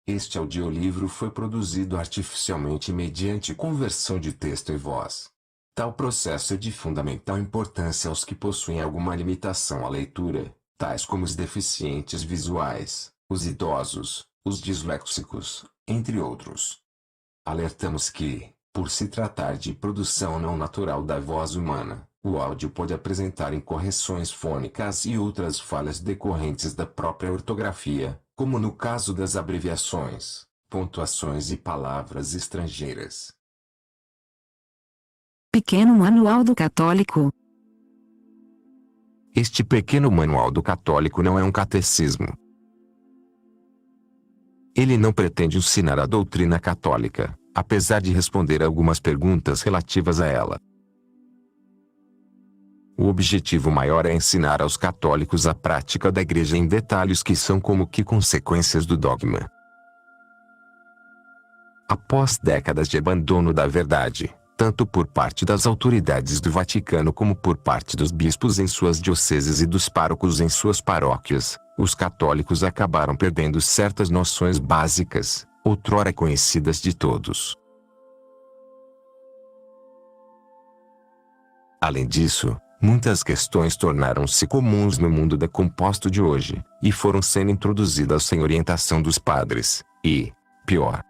Este audiolivro foi produzido artificialmente mediante conversão de texto e voz. Tal processo é de fundamental importância aos que possuem alguma limitação à leitura, tais como os deficientes visuais, os idosos, os disléxicos, entre outros. Alertamos que, por se tratar de produção não natural da voz humana, o áudio pode apresentar incorreções fônicas e outras falhas decorrentes da própria ortografia, como no caso das abreviações, pontuações e palavras estrangeiras. Pequeno Manual do Católico. Este pequeno manual do católico não é um catecismo. Ele não pretende ensinar a doutrina católica, apesar de responder algumas perguntas relativas a ela. O objetivo maior é ensinar aos católicos a prática da Igreja em detalhes que são como que consequências do dogma. Após décadas de abandono da verdade, tanto por parte das autoridades do Vaticano como por parte dos bispos em suas dioceses e dos párocos em suas paróquias, os católicos acabaram perdendo certas noções básicas, outrora conhecidas de todos. Além disso, muitas questões tornaram-se comuns no mundo decomposto de hoje, e foram sendo introduzidas sem orientação dos padres, e, pior,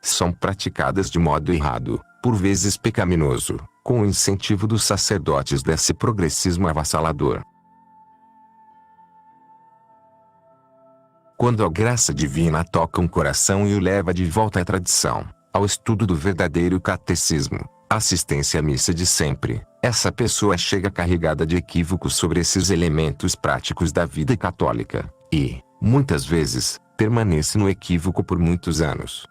são praticadas de modo errado, por vezes pecaminoso, com o incentivo dos sacerdotes desse progressismo avassalador. Quando a graça divina toca um coração e o leva de volta à tradição, ao estudo do verdadeiro catecismo, assistência à missa de sempre, essa pessoa chega carregada de equívocos sobre esses elementos práticos da vida católica, e, muitas vezes, permanece no equívoco por muitos anos.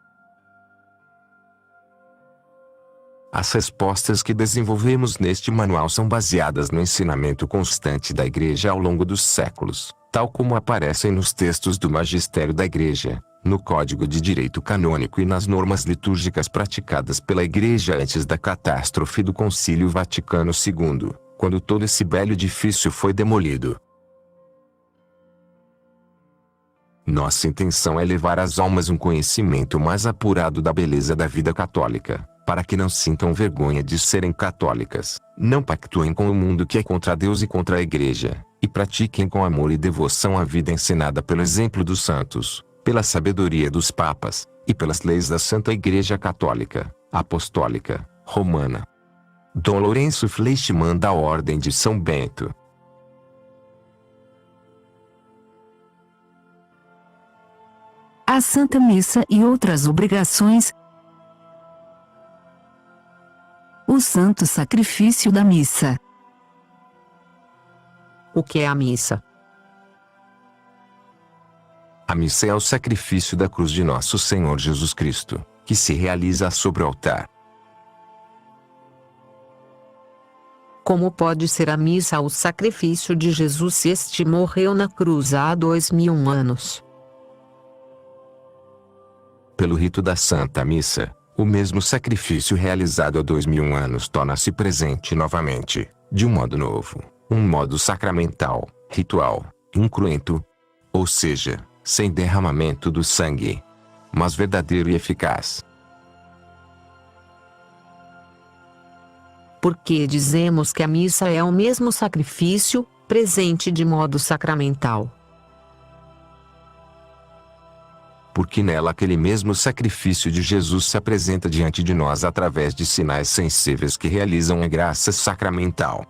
As respostas que desenvolvemos neste manual são baseadas no ensinamento constante da Igreja ao longo dos séculos, tal como aparecem nos textos do Magistério da Igreja, no Código de Direito Canônico e nas normas litúrgicas praticadas pela Igreja antes da catástrofe do Concílio Vaticano II, quando todo esse belo edifício foi demolido. Nossa intenção é levar às almas um conhecimento mais apurado da beleza da vida católica, para que não sintam vergonha de serem católicas, não pactuem com o mundo que é contra Deus e contra a Igreja, e pratiquem com amor e devoção a vida ensinada pelo exemplo dos santos, pela sabedoria dos papas, e pelas leis da Santa Igreja Católica, Apostólica, Romana. Dom Lourenço Fleischmann da Ordem de São Bento. A Santa Missa e outras obrigações. O Santo Sacrifício da Missa. O que é a missa? A missa é o sacrifício da cruz de nosso Senhor Jesus Cristo, que se realiza sobre o altar. Como pode ser a missa o sacrifício de Jesus se este morreu na cruz há 2000 anos? Pelo rito da Santa Missa, o mesmo sacrifício realizado há 2000 anos torna-se presente novamente, de um modo novo, um modo sacramental, ritual, incruento, ou seja, sem derramamento do sangue, mas verdadeiro e eficaz. Por que dizemos que a missa é o mesmo sacrifício, presente de modo sacramental? Porque nela aquele mesmo sacrifício de Jesus se apresenta diante de nós através de sinais sensíveis que realizam a graça sacramental.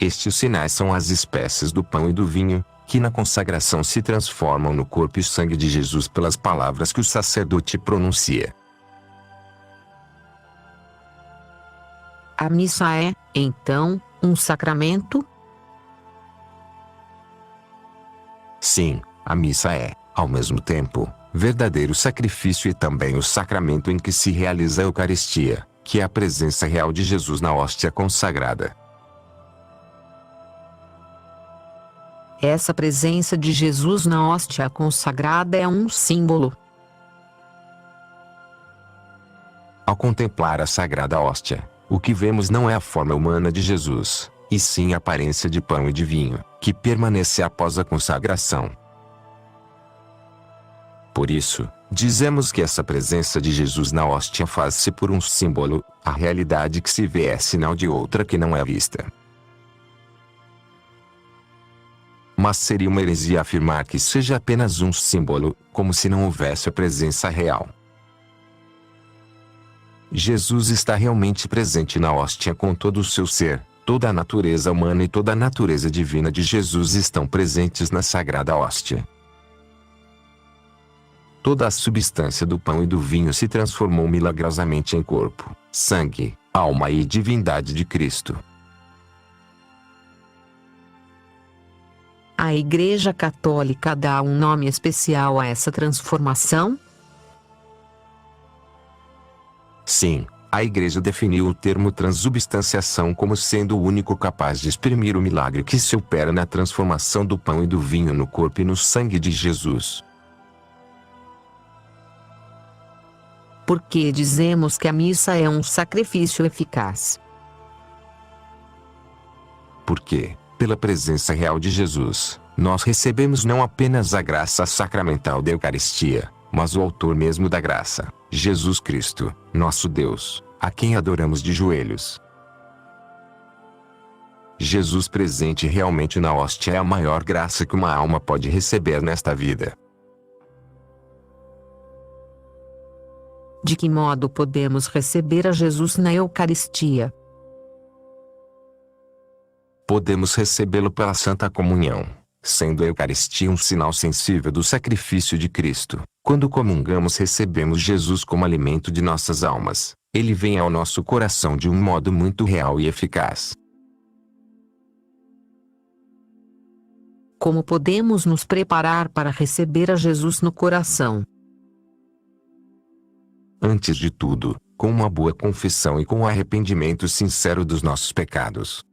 Estes sinais são as espécies do pão e do vinho, que na consagração se transformam no corpo e sangue de Jesus pelas palavras que o sacerdote pronuncia. A missa é, então, um sacramento? Sim, a missa é, ao mesmo tempo, verdadeiro sacrifício e também o sacramento em que se realiza a Eucaristia, que é a presença real de Jesus na hóstia consagrada. Essa presença de Jesus na hóstia consagrada é um símbolo. Ao contemplar a sagrada hóstia, o que vemos não é a forma humana de Jesus, e sim a aparência de pão e de vinho, que permanece após a consagração. Por isso, dizemos que essa presença de Jesus na hóstia faz-se por um símbolo, a realidade que se vê é sinal de outra que não é vista. Mas seria uma heresia afirmar que seja apenas um símbolo, como se não houvesse a presença real. Jesus está realmente presente na hóstia com todo o seu ser, toda a natureza humana e toda a natureza divina de Jesus estão presentes na sagrada hóstia. Toda a substância do pão e do vinho se transformou milagrosamente em corpo, sangue, alma e divindade de Cristo. A Igreja Católica dá um nome especial a essa transformação? Sim, a Igreja definiu o termo transubstanciação como sendo o único capaz de exprimir o milagre que se opera na transformação do pão e do vinho no corpo e no sangue de Jesus. Por que dizemos que a missa é um sacrifício eficaz? Porque, pela presença real de Jesus, nós recebemos não apenas a graça sacramental da Eucaristia, mas o autor mesmo da graça, Jesus Cristo, nosso Deus, a quem adoramos de joelhos. Jesus presente realmente na hóstia é a maior graça que uma alma pode receber nesta vida. De que modo podemos receber a Jesus na Eucaristia? Podemos recebê-lo pela Santa Comunhão, sendo a Eucaristia um sinal sensível do sacrifício de Cristo. Quando comungamos, recebemos Jesus como alimento de nossas almas. Ele vem ao nosso coração de um modo muito real e eficaz. Como podemos nos preparar para receber a Jesus no coração? Antes de tudo, com uma boa confissão e com o arrependimento sincero dos nossos pecados.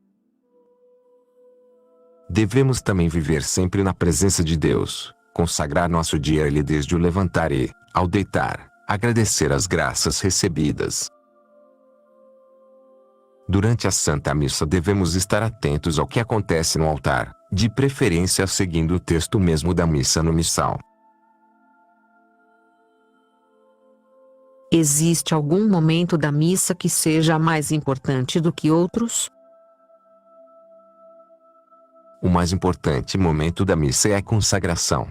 Devemos também viver sempre na presença de Deus, consagrar nosso dia a Ele desde o levantar e, ao deitar, agradecer as graças recebidas. Durante a Santa Missa devemos estar atentos ao que acontece no altar, de preferência seguindo o texto mesmo da missa no missal. Existe algum momento da missa que seja mais importante do que outros? O mais importante momento da missa é a consagração.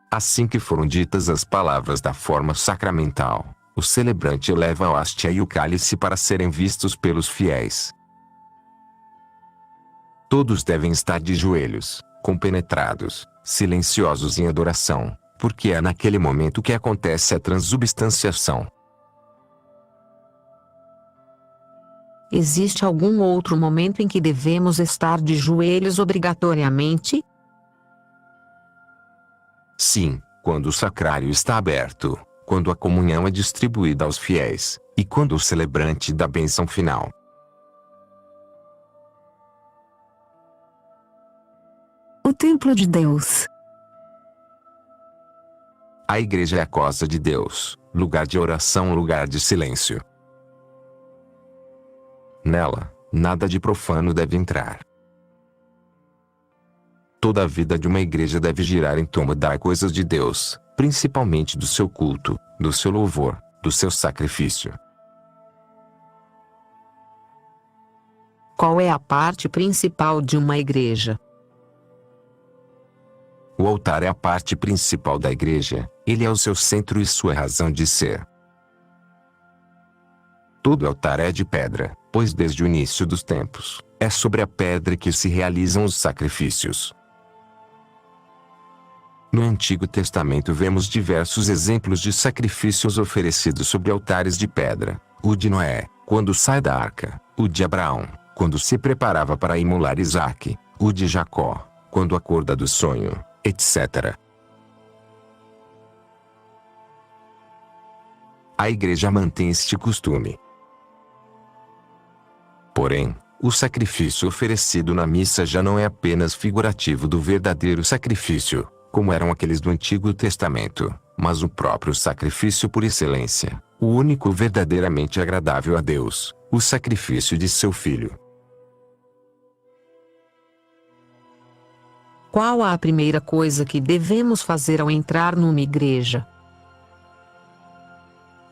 Assim que foram ditas as palavras da forma sacramental, o celebrante eleva a hóstia e o cálice para serem vistos pelos fiéis. Todos devem estar de joelhos, compenetrados, silenciosos em adoração, porque é naquele momento que acontece a transubstanciação. Existe algum outro momento em que devemos estar de joelhos obrigatoriamente? Sim, quando o sacrário está aberto, quando a comunhão é distribuída aos fiéis, e quando o celebrante dá a bênção final. O templo de Deus. A igreja é a casa de Deus, lugar de oração, lugar de silêncio. Nela, nada de profano deve entrar. Toda a vida de uma igreja deve girar em torno das coisas de Deus, principalmente do seu culto, do seu louvor, do seu sacrifício. Qual é a parte principal de uma igreja? O altar é a parte principal da igreja, ele é o seu centro e sua razão de ser. Todo altar é de pedra, pois desde o início dos tempos, é sobre a pedra que se realizam os sacrifícios. No Antigo Testamento vemos diversos exemplos de sacrifícios oferecidos sobre altares de pedra: o de Noé, quando sai da arca; o de Abraão, quando se preparava para imolar Isaque; o de Jacó, quando acorda do sonho, etc. A igreja mantém este costume. Porém, o sacrifício oferecido na missa já não é apenas figurativo do verdadeiro sacrifício, como eram aqueles do Antigo Testamento, mas o próprio sacrifício por excelência, o único verdadeiramente agradável a Deus, o sacrifício de seu Filho. Qual a primeira coisa que devemos fazer ao entrar numa igreja?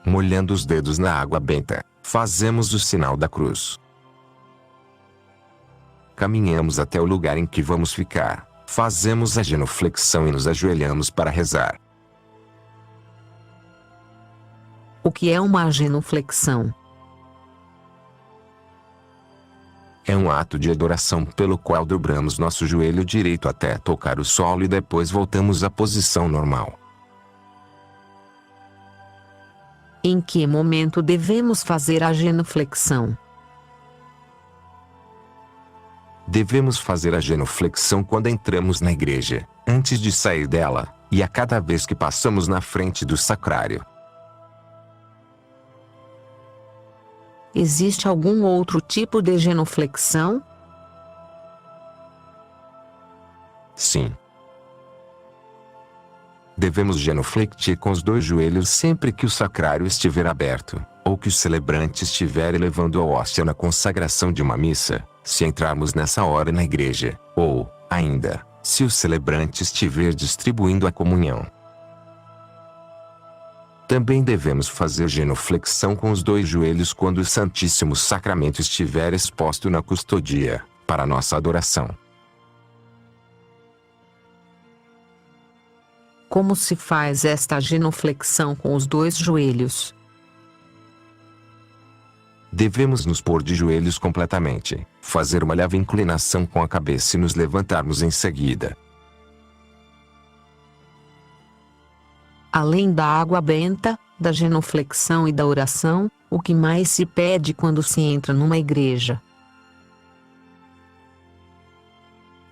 Molhando os dedos na água benta, fazemos o sinal da cruz. Caminhamos até o lugar em que vamos ficar, fazemos a genuflexão e nos ajoelhamos para rezar. O que é uma genuflexão? É um ato de adoração pelo qual dobramos nosso joelho direito até tocar o solo e depois voltamos à posição normal. Em que momento devemos fazer a genuflexão? Devemos fazer a genuflexão quando entramos na igreja, antes de sair dela, e a cada vez que passamos na frente do sacrário. Existe algum outro tipo de genuflexão? Sim. Devemos genufletir com os dois joelhos sempre que o sacrário estiver aberto, ou que o celebrante estiver elevando a hóstia na consagração de uma missa, se entrarmos nessa hora na igreja, ou, ainda, se o celebrante estiver distribuindo a comunhão. Também devemos fazer genuflexão com os dois joelhos quando o Santíssimo Sacramento estiver exposto na custodia, para nossa adoração. Como se faz esta genuflexão com os dois joelhos? Devemos nos pôr de joelhos completamente, fazer uma leve inclinação com a cabeça e nos levantarmos em seguida. Além da água benta, da genuflexão e da oração, o que mais se pede quando se entra numa igreja?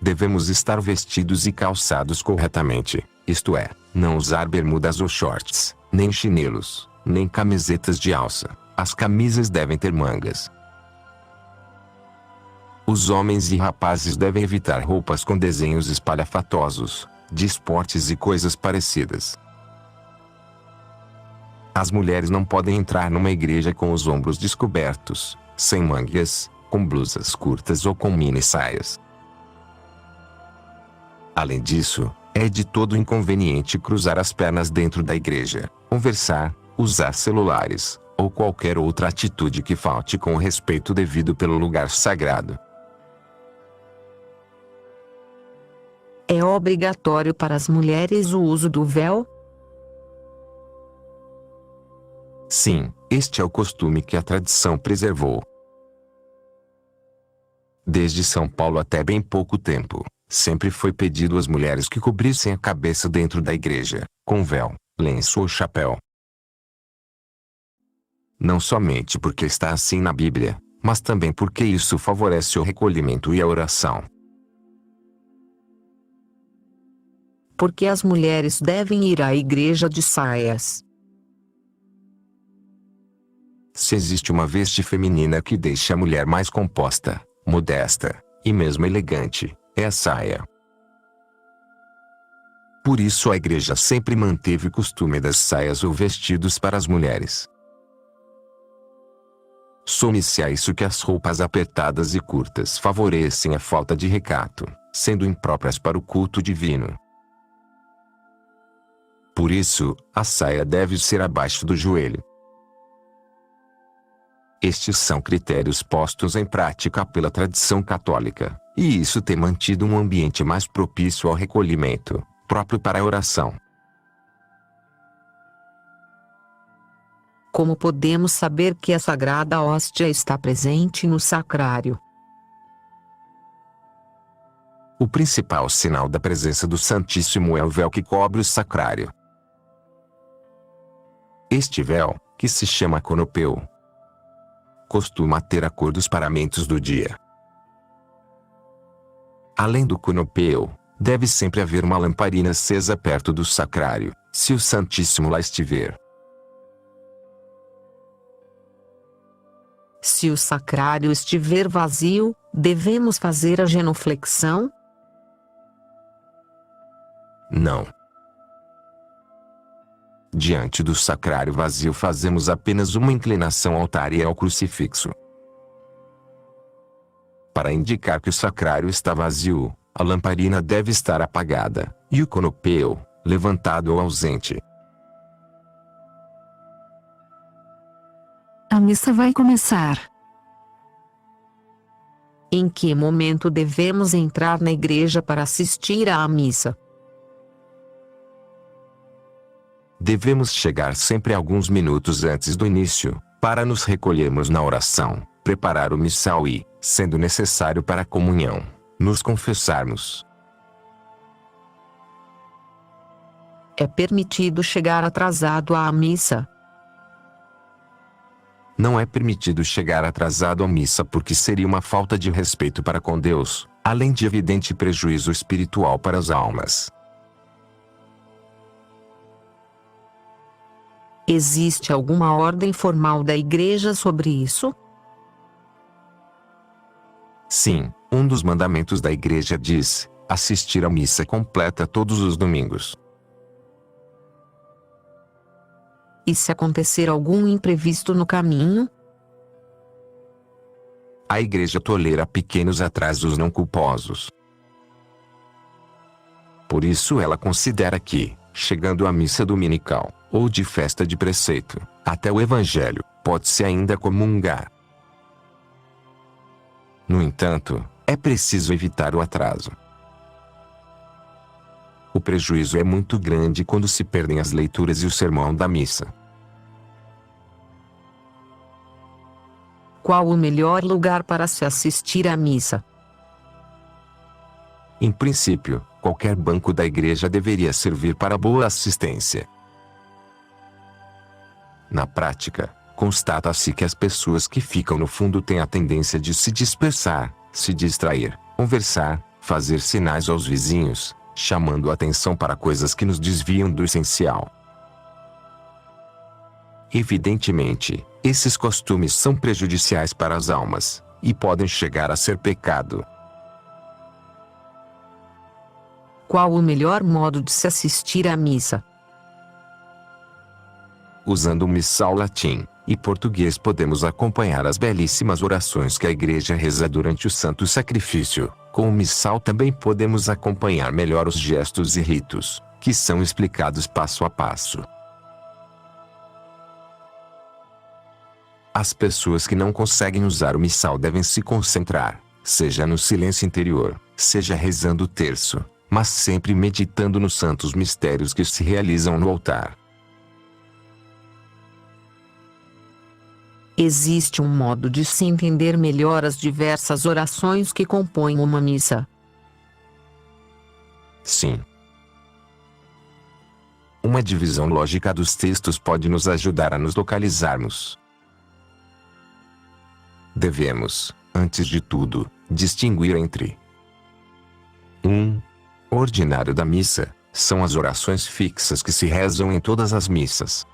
Devemos estar vestidos e calçados corretamente, isto é, não usar bermudas ou shorts, nem chinelos, nem camisetas de alça. As camisas devem ter mangas. Os homens e rapazes devem evitar roupas com desenhos espalhafatosos, de esportes e coisas parecidas. As mulheres não podem entrar numa igreja com os ombros descobertos, sem mangas, com blusas curtas ou com mini saias. Além disso, é de todo inconveniente cruzar as pernas dentro da igreja, conversar, usar celulares, ou qualquer outra atitude que falte com o respeito devido pelo lugar sagrado. É obrigatório para as mulheres o uso do véu? Sim, este é o costume que a tradição preservou. Desde São Paulo até bem pouco tempo, sempre foi pedido às mulheres que cobrissem a cabeça dentro da igreja, com véu, lenço ou chapéu. Não somente porque está assim na Bíblia, mas também porque isso favorece o recolhimento e a oração. Porque as mulheres devem ir à igreja de saias. Se existe uma veste feminina que deixa a mulher mais composta, modesta, e mesmo elegante, é a saia. Por isso a igreja sempre manteve o costume das saias ou vestidos para as mulheres. Some-se a isso que as roupas apertadas e curtas favorecem a falta de recato, sendo impróprias para o culto divino. Por isso, a saia deve ser abaixo do joelho. Estes são critérios postos em prática pela tradição católica, e isso tem mantido um ambiente mais propício ao recolhimento, próprio para a oração. Como podemos saber que a Sagrada Hóstia está presente no sacrário? O principal sinal da presença do Santíssimo é o véu que cobre o sacrário. Este véu, que se chama conopeu, costuma ter a cor dos paramentos do dia. Além do conopeu, deve sempre haver uma lamparina acesa perto do sacrário, se o Santíssimo lá estiver. Se o sacrário estiver vazio, devemos fazer a genuflexão? Não. Diante do sacrário vazio fazemos apenas uma inclinação ao altar e ao crucifixo. Para indicar que o sacrário está vazio, a lamparina deve estar apagada, e o conopeu, levantado ou ausente. A missa vai começar. Em que momento devemos entrar na igreja para assistir à missa? Devemos chegar sempre alguns minutos antes do início, para nos recolhermos na oração, preparar o missal e, sendo necessário para a comunhão, nos confessarmos. É permitido chegar atrasado à missa? Não é permitido chegar atrasado à missa porque seria uma falta de respeito para com Deus, além de evidente prejuízo espiritual para as almas. Existe alguma ordem formal da igreja sobre isso? Sim, um dos mandamentos da igreja diz: assistir à missa completa todos os domingos. E se acontecer algum imprevisto no caminho? A igreja tolera pequenos atrasos não culposos. Por isso ela considera que, chegando à missa dominical, ou de festa de preceito, até o evangelho, pode-se ainda comungar. No entanto, é preciso evitar o atraso. O prejuízo é muito grande quando se perdem as leituras e o sermão da missa. Qual o melhor lugar para se assistir à missa? Em princípio, qualquer banco da igreja deveria servir para boa assistência. Na prática, constata-se que as pessoas que ficam no fundo têm a tendência de se dispersar, se distrair, conversar, fazer sinais aos vizinhos, chamando a atenção para coisas que nos desviam do essencial. Evidentemente, esses costumes são prejudiciais para as almas, e podem chegar a ser pecado. Qual o melhor modo de se assistir à missa? Usando o missal latim e português podemos acompanhar as belíssimas orações que a igreja reza durante o Santo Sacrifício. Com o missal também podemos acompanhar melhor os gestos e ritos, que são explicados passo a passo. As pessoas que não conseguem usar o missal devem se concentrar, seja no silêncio interior, seja rezando o terço, mas sempre meditando nos santos mistérios que se realizam no altar. Existe um modo de se entender melhor as diversas orações que compõem uma missa? Sim. Uma divisão lógica dos textos pode nos ajudar a nos localizarmos. Devemos, antes de tudo, distinguir entre 1. O ordinário da missa, são as orações fixas que se rezam em todas as missas.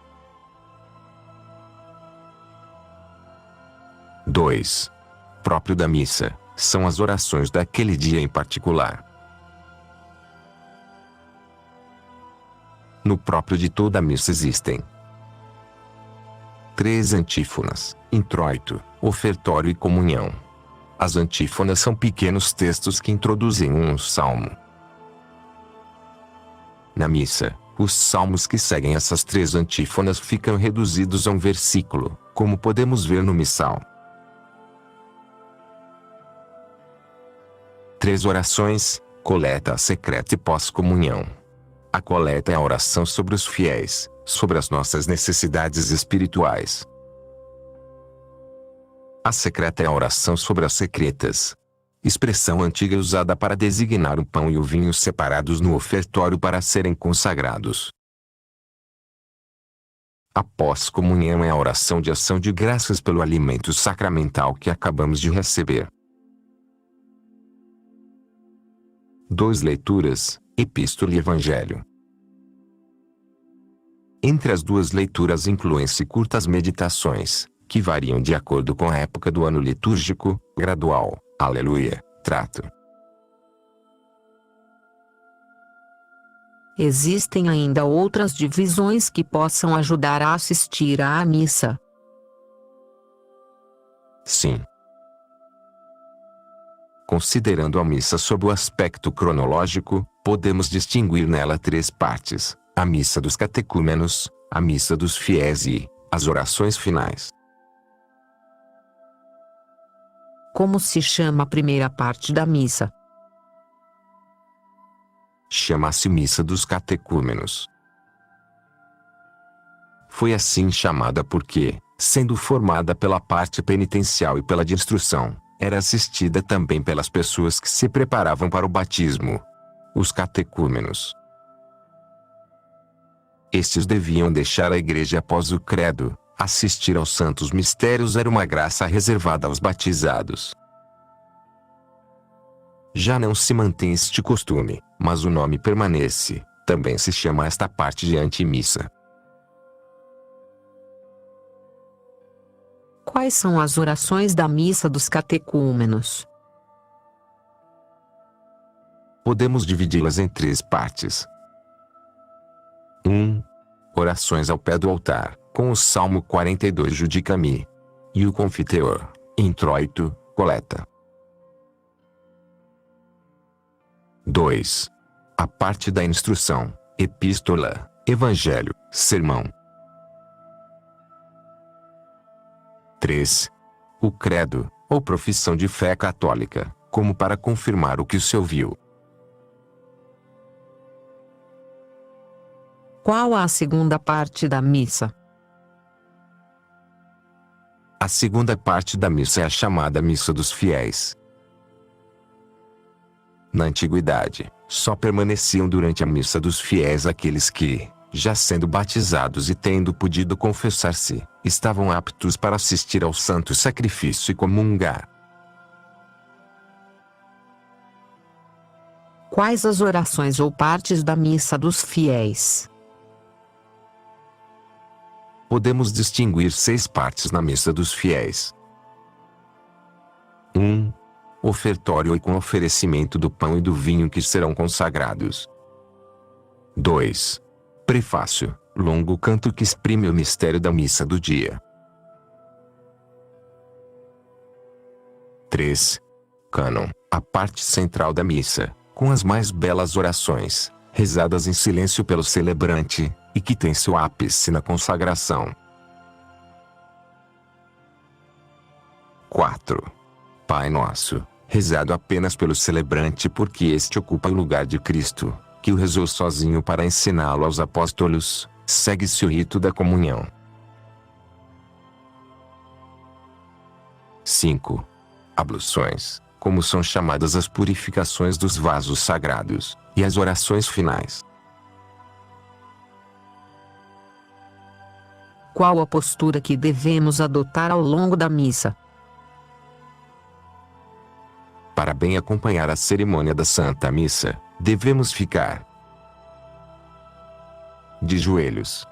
2. Próprio da missa, são as orações daquele dia em particular. No próprio de toda a missa existem 3 antífonas, introito, ofertório e comunhão. As antífonas são pequenos textos que introduzem um salmo. Na missa, os salmos que seguem essas 3 antífonas ficam reduzidos a um versículo, como podemos ver no missal. 3 orações, coleta secreta e pós-comunhão. A coleta é a oração sobre os fiéis, sobre as nossas necessidades espirituais. A secreta é a oração sobre as secretas. Expressão antiga usada para designar o pão e o vinho separados no ofertório para serem consagrados. A pós-comunhão é a oração de ação de graças pelo alimento sacramental que acabamos de receber. 2 leituras, Epístola e Evangelho. Entre as 2 leituras incluem-se curtas meditações, que variam de acordo com a época do ano litúrgico, gradual, aleluia, trato. Existem ainda outras divisões que possam ajudar a assistir à missa? Sim. Considerando a missa sob o aspecto cronológico, podemos distinguir nela 3 partes: a missa dos catecúmenos, a missa dos fiéis e as orações finais. Como se chama a primeira parte da missa? Chama-se missa dos catecúmenos. Foi assim chamada porque, sendo formada pela parte penitencial e pela de instrução, era assistida também pelas pessoas que se preparavam para o batismo, os catecúmenos. Estes deviam deixar a igreja após o credo. Assistir aos santos mistérios era uma graça reservada aos batizados. Já não se mantém este costume, mas o nome permanece. Também se chama esta parte de antemissa. Quais são as orações da missa dos catecúmenos? Podemos dividi-las em 3 partes. 1. Orações ao pé do altar, com o Salmo 42 Judica-me. E o Confiteor, Introito, Coleta. 2. A parte da instrução, Epístola, Evangelho, Sermão. 3. O credo, ou profissão de fé católica, como para confirmar o que se ouviu. Qual a segunda parte da missa? A segunda parte da missa é a chamada Missa dos Fiéis. Na antiguidade, só permaneciam durante a missa dos fiéis aqueles que, já sendo batizados e tendo podido confessar-se, estavam aptos para assistir ao santo sacrifício e comungar. Quais as orações ou partes da missa dos fiéis? Podemos distinguir 6 partes na missa dos fiéis. 1. Ofertório e com oferecimento do pão e do vinho que serão consagrados. 2. Prefácio, longo canto que exprime o mistério da missa do dia. 3. Cânon, a parte central da missa, com as mais belas orações, rezadas em silêncio pelo celebrante, e que tem seu ápice na consagração. 4. Pai Nosso, rezado apenas pelo celebrante porque este ocupa o lugar de Cristo, que o rezou sozinho para ensiná-lo aos apóstolos. Segue-se o rito da comunhão. 5. Abluções, como são chamadas as purificações dos vasos sagrados, e as orações finais. Qual a postura que devemos adotar ao longo da missa? Para bem acompanhar a cerimônia da Santa Missa, devemos ficar de joelhos.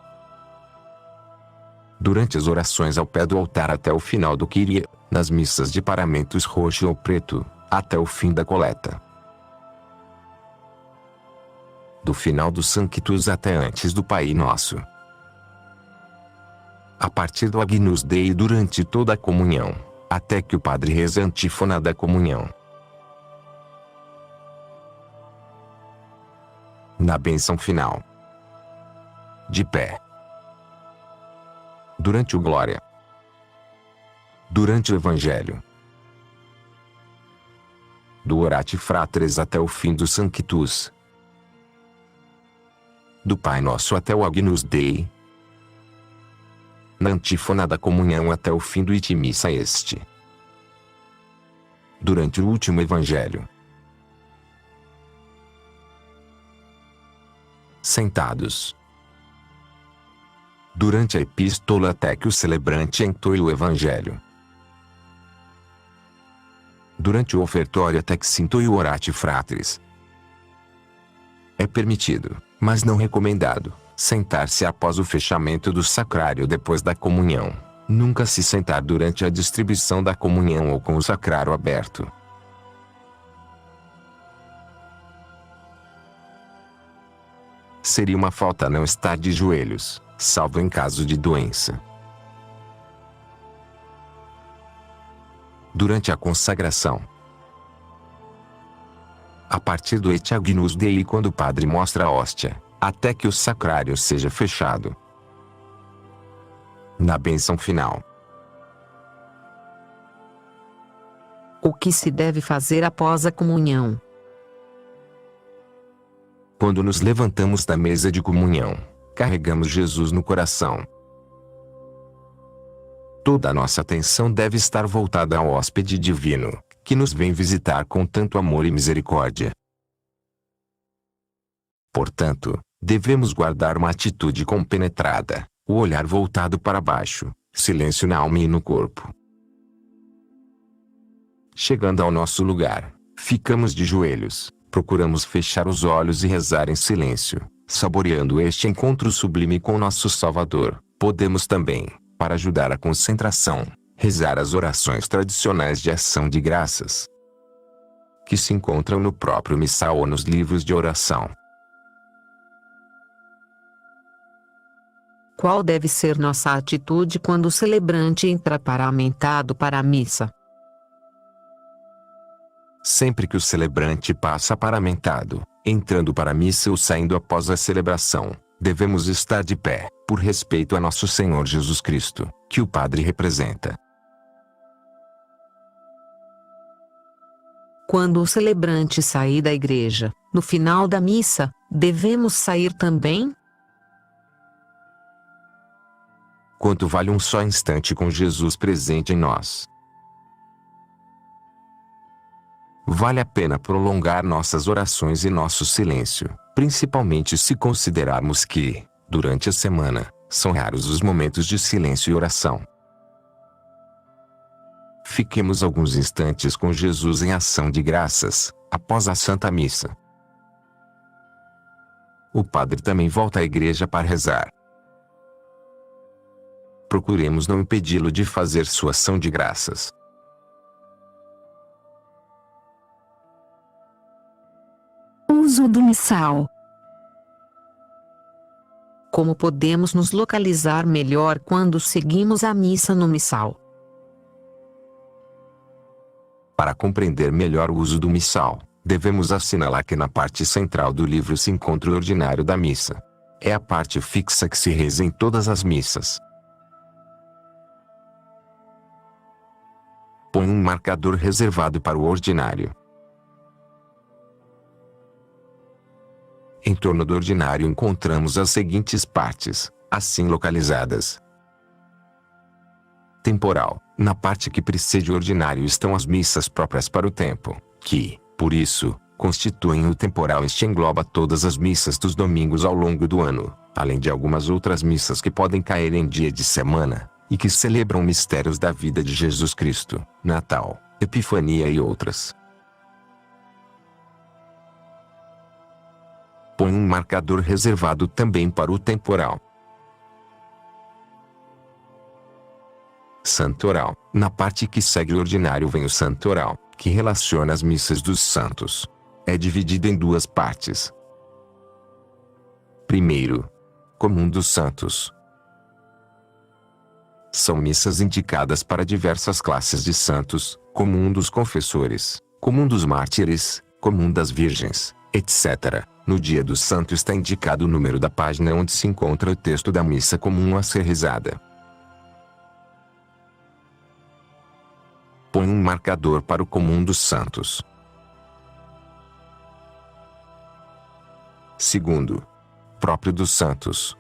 Durante as orações ao pé do altar até o final do Kyrie, nas missas de paramentos roxo ou preto, até o fim da coleta. Do final do Sanctus até antes do Pai Nosso. A partir do Agnus Dei durante toda a comunhão, até que o padre reze a antífona da comunhão. Na bênção final. De pé. Durante o Glória. Durante o Evangelho. Do Orate Fratres até o fim do Sanctus. Do Pai Nosso até o Agnus Dei. Na antífona da comunhão até o fim do Ite Missa Est. Durante o último Evangelho. Sentados. Durante a epístola até que o celebrante entoie o Evangelho. Durante o ofertório até que se entoie o Orate Fratres. É permitido, mas não recomendado, sentar-se após o fechamento do sacrário depois da comunhão. Nunca se sentar durante a distribuição da comunhão ou com o sacrário aberto. Seria uma falta não estar de joelhos, salvo em caso de doença. Durante a consagração. a partir do Et Agnus Dei quando o padre mostra a hóstia, até que o sacrário seja fechado. Na bênção final. O que se deve fazer após a comunhão? Quando nos levantamos da mesa de comunhão, carregamos Jesus no coração. Toda a nossa atenção deve estar voltada ao hóspede divino, que nos vem visitar com tanto amor e misericórdia. Portanto, devemos guardar uma atitude compenetrada, o olhar voltado para baixo, silêncio na alma e no corpo. Chegando ao nosso lugar, ficamos de joelhos, procuramos fechar os olhos e rezar em silêncio, saboreando este encontro sublime com nosso Salvador. Podemos também, para ajudar a concentração, rezar as orações tradicionais de ação de graças, que se encontram no próprio missal ou nos livros de oração. Qual deve ser nossa atitude quando o celebrante entra paramentado para a missa? Sempre que o celebrante passa paramentado, entrando para a missa ou saindo após a celebração, devemos estar de pé, por respeito a nosso Senhor Jesus Cristo, que o padre representa. Quando o celebrante sair da igreja, no final da missa, devemos sair também? Quanto vale um só instante com Jesus presente em nós? Vale a pena prolongar nossas orações e nosso silêncio, principalmente se considerarmos que, durante a semana, são raros os momentos de silêncio e oração. Fiquemos alguns instantes com Jesus em ação de graças, após a Santa Missa. O padre também volta à igreja para rezar. Procuremos não impedi-lo de fazer sua ação de graças. Uso do missal. Como podemos nos localizar melhor quando seguimos a missa no missal? Para compreender melhor o uso do missal, devemos assinalar que na parte central do livro se encontra o ordinário da missa. É a parte fixa que se reza em todas as missas. Põe um marcador reservado para o ordinário. Em torno do ordinário encontramos as seguintes partes, assim localizadas. Temporal. Na parte que precede o ordinário estão as missas próprias para o tempo, que, por isso, constituem o temporal. Este engloba todas as missas dos domingos ao longo do ano, além de algumas outras missas que podem cair em dia de semana, e que celebram mistérios da vida de Jesus Cristo, Natal, Epifania e outras. Põe um marcador reservado também para o temporal. Santoral. Na parte que segue o ordinário vem o santoral, que relaciona as missas dos santos. É dividido em duas partes. Primeiro, comum dos santos. São missas indicadas para diversas classes de santos, comum dos confessores, comum dos mártires, comum das virgens, etc. No dia do santo está indicado o número da página onde se encontra o texto da missa comum a ser rezada. Põe um marcador para o comum dos santos. Segundo, próprio dos santos.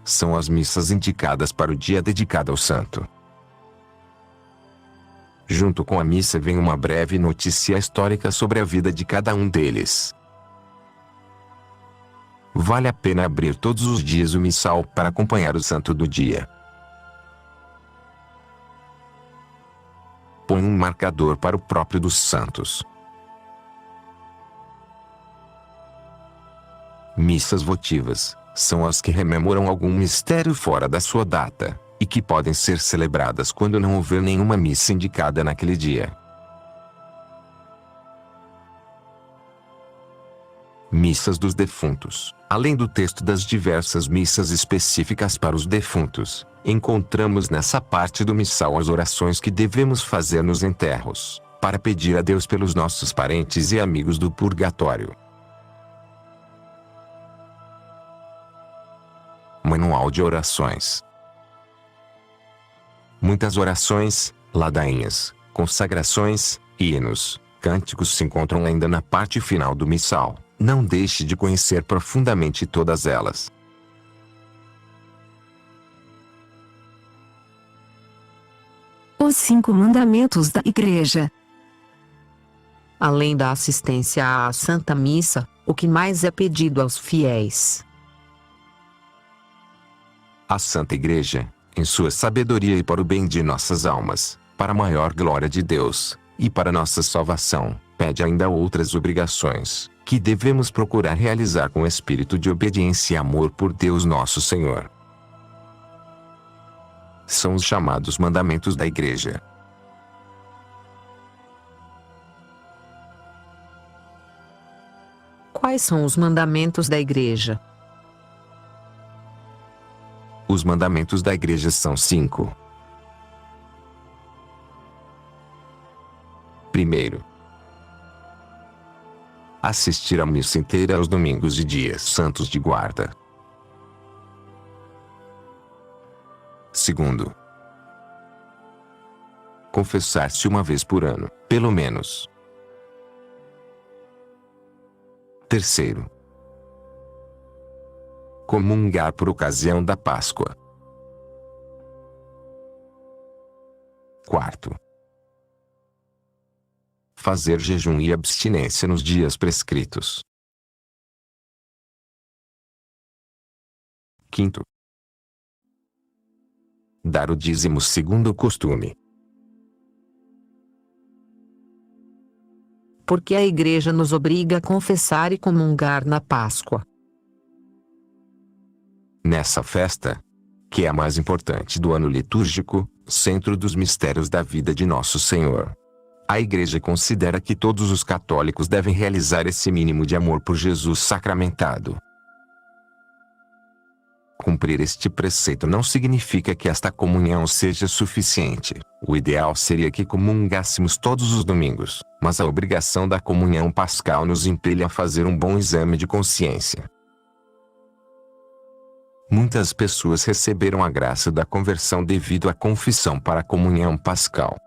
São as missas indicadas para o dia dedicado ao santo. Junto com a missa vem uma breve notícia histórica sobre a vida de cada um deles. Vale a pena abrir todos os dias o missal para acompanhar o santo do dia. Põe um marcador para o próprio dos santos. Missas votivas são as que rememoram algum mistério fora da sua data, e que podem ser celebradas quando não houver nenhuma missa indicada naquele dia. Missas dos defuntos. Além do texto das diversas missas específicas para os defuntos, encontramos nessa parte do missal as orações que devemos fazer nos enterros, para pedir a Deus pelos nossos parentes e amigos do purgatório. Manual de orações. Muitas orações, ladainhas, consagrações, hinos, cânticos se encontram ainda na parte final do missal. Não deixe de conhecer profundamente todas elas. Os 5 mandamentos da Igreja. Além da assistência à Santa Missa, o que mais é pedido aos fiéis? A Santa Igreja, em sua sabedoria e para o bem de nossas almas, para a maior glória de Deus, e para nossa salvação, pede ainda outras obrigações, que devemos procurar realizar com espírito de obediência e amor por Deus nosso Senhor. São os chamados mandamentos da Igreja. Quais são os mandamentos da Igreja? Os mandamentos da Igreja são 5. Primeiro, assistir à missa inteira aos domingos e dias santos de guarda. Segundo, confessar-se uma vez por ano, pelo menos. Terceiro, comungar por ocasião da Páscoa. Quarto, fazer jejum e abstinência nos dias prescritos. Quinto, dar o dízimo segundo o costume. Porque a Igreja nos obriga a confessar e comungar na Páscoa. Nessa festa, que é a mais importante do ano litúrgico, centro dos mistérios da vida de Nosso Senhor, a Igreja considera que todos os católicos devem realizar esse mínimo de amor por Jesus sacramentado. Cumprir este preceito não significa que esta comunhão seja suficiente. O ideal seria que comungássemos todos os domingos, mas a obrigação da comunhão pascal nos impele a fazer um bom exame de consciência. Muitas pessoas receberam a graça da conversão devido à confissão para a comunhão pascal.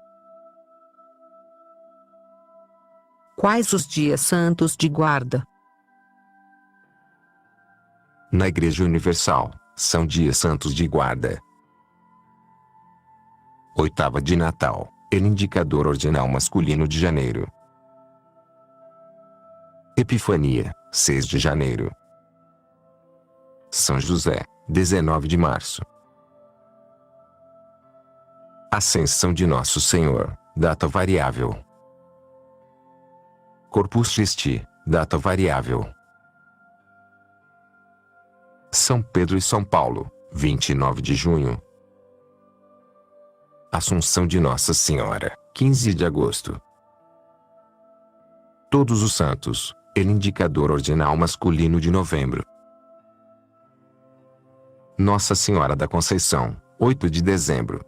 Quais os dias santos de guarda? Na Igreja Universal, são dias santos de guarda. Oitava de Natal, ele indicador ordinal masculino de janeiro. Epifania, 6 de janeiro. São José, 19 de março. Ascensão de Nosso Senhor, data variável. Corpus Christi, data variável. São Pedro e São Paulo, 29 de junho. Assunção de Nossa Senhora, 15 de agosto. Todos os Santos, ele indicador ordinal masculino de novembro. Nossa Senhora da Conceição, 8 de dezembro.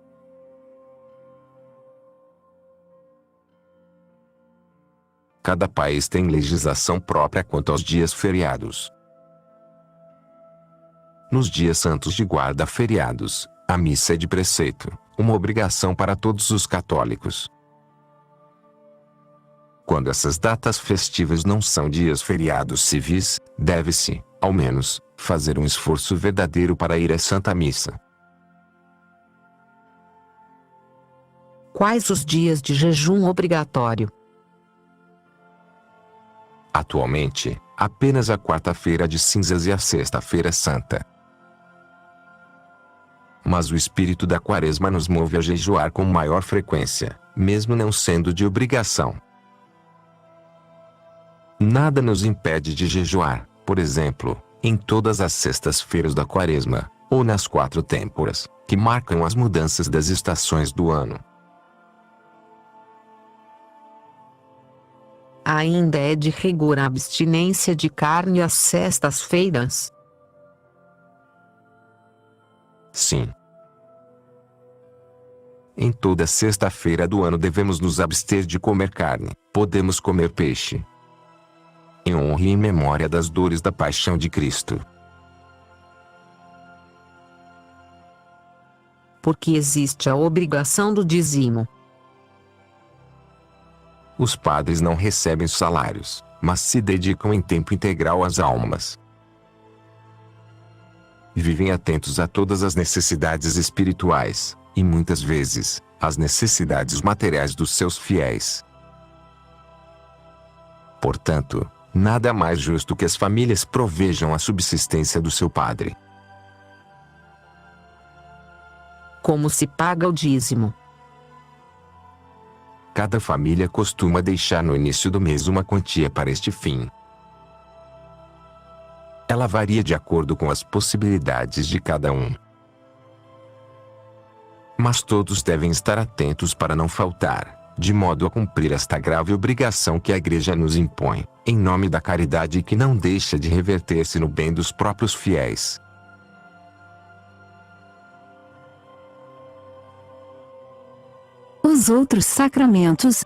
Cada país tem legislação própria quanto aos dias feriados. Nos dias santos de guarda feriados, a missa é de preceito, uma obrigação para todos os católicos. Quando essas datas festivas não são dias feriados civis, deve-se, ao menos, fazer um esforço verdadeiro para ir à Santa Missa. Quais os dias de jejum obrigatório? Atualmente, apenas a quarta-feira de cinzas e a sexta-feira santa. Mas o espírito da Quaresma nos move a jejuar com maior frequência, mesmo não sendo de obrigação. Nada nos impede de jejuar, por exemplo, em todas as sextas-feiras da Quaresma, ou nas 4 têmporas, que marcam as mudanças das estações do ano. Ainda é de rigor a abstinência de carne às sextas-feiras? Sim. Em toda sexta-feira do ano devemos nos abster de comer carne, podemos comer peixe. Em honra e em memória das dores da paixão de Cristo. Porque existe a obrigação do dízimo. Os padres não recebem salários, mas se dedicam em tempo integral às almas. Vivem atentos a todas as necessidades espirituais, e muitas vezes, às necessidades materiais dos seus fiéis. Portanto, nada mais justo que as famílias provejam a subsistência do seu padre. Como se paga o dízimo? Cada família costuma deixar no início do mês uma quantia para este fim. Ela varia de acordo com as possibilidades de cada um. Mas todos devem estar atentos para não faltar, de modo a cumprir esta grave obrigação que a Igreja nos impõe, em nome da caridade e que não deixa de reverter-se no bem dos próprios fiéis. Os outros sacramentos.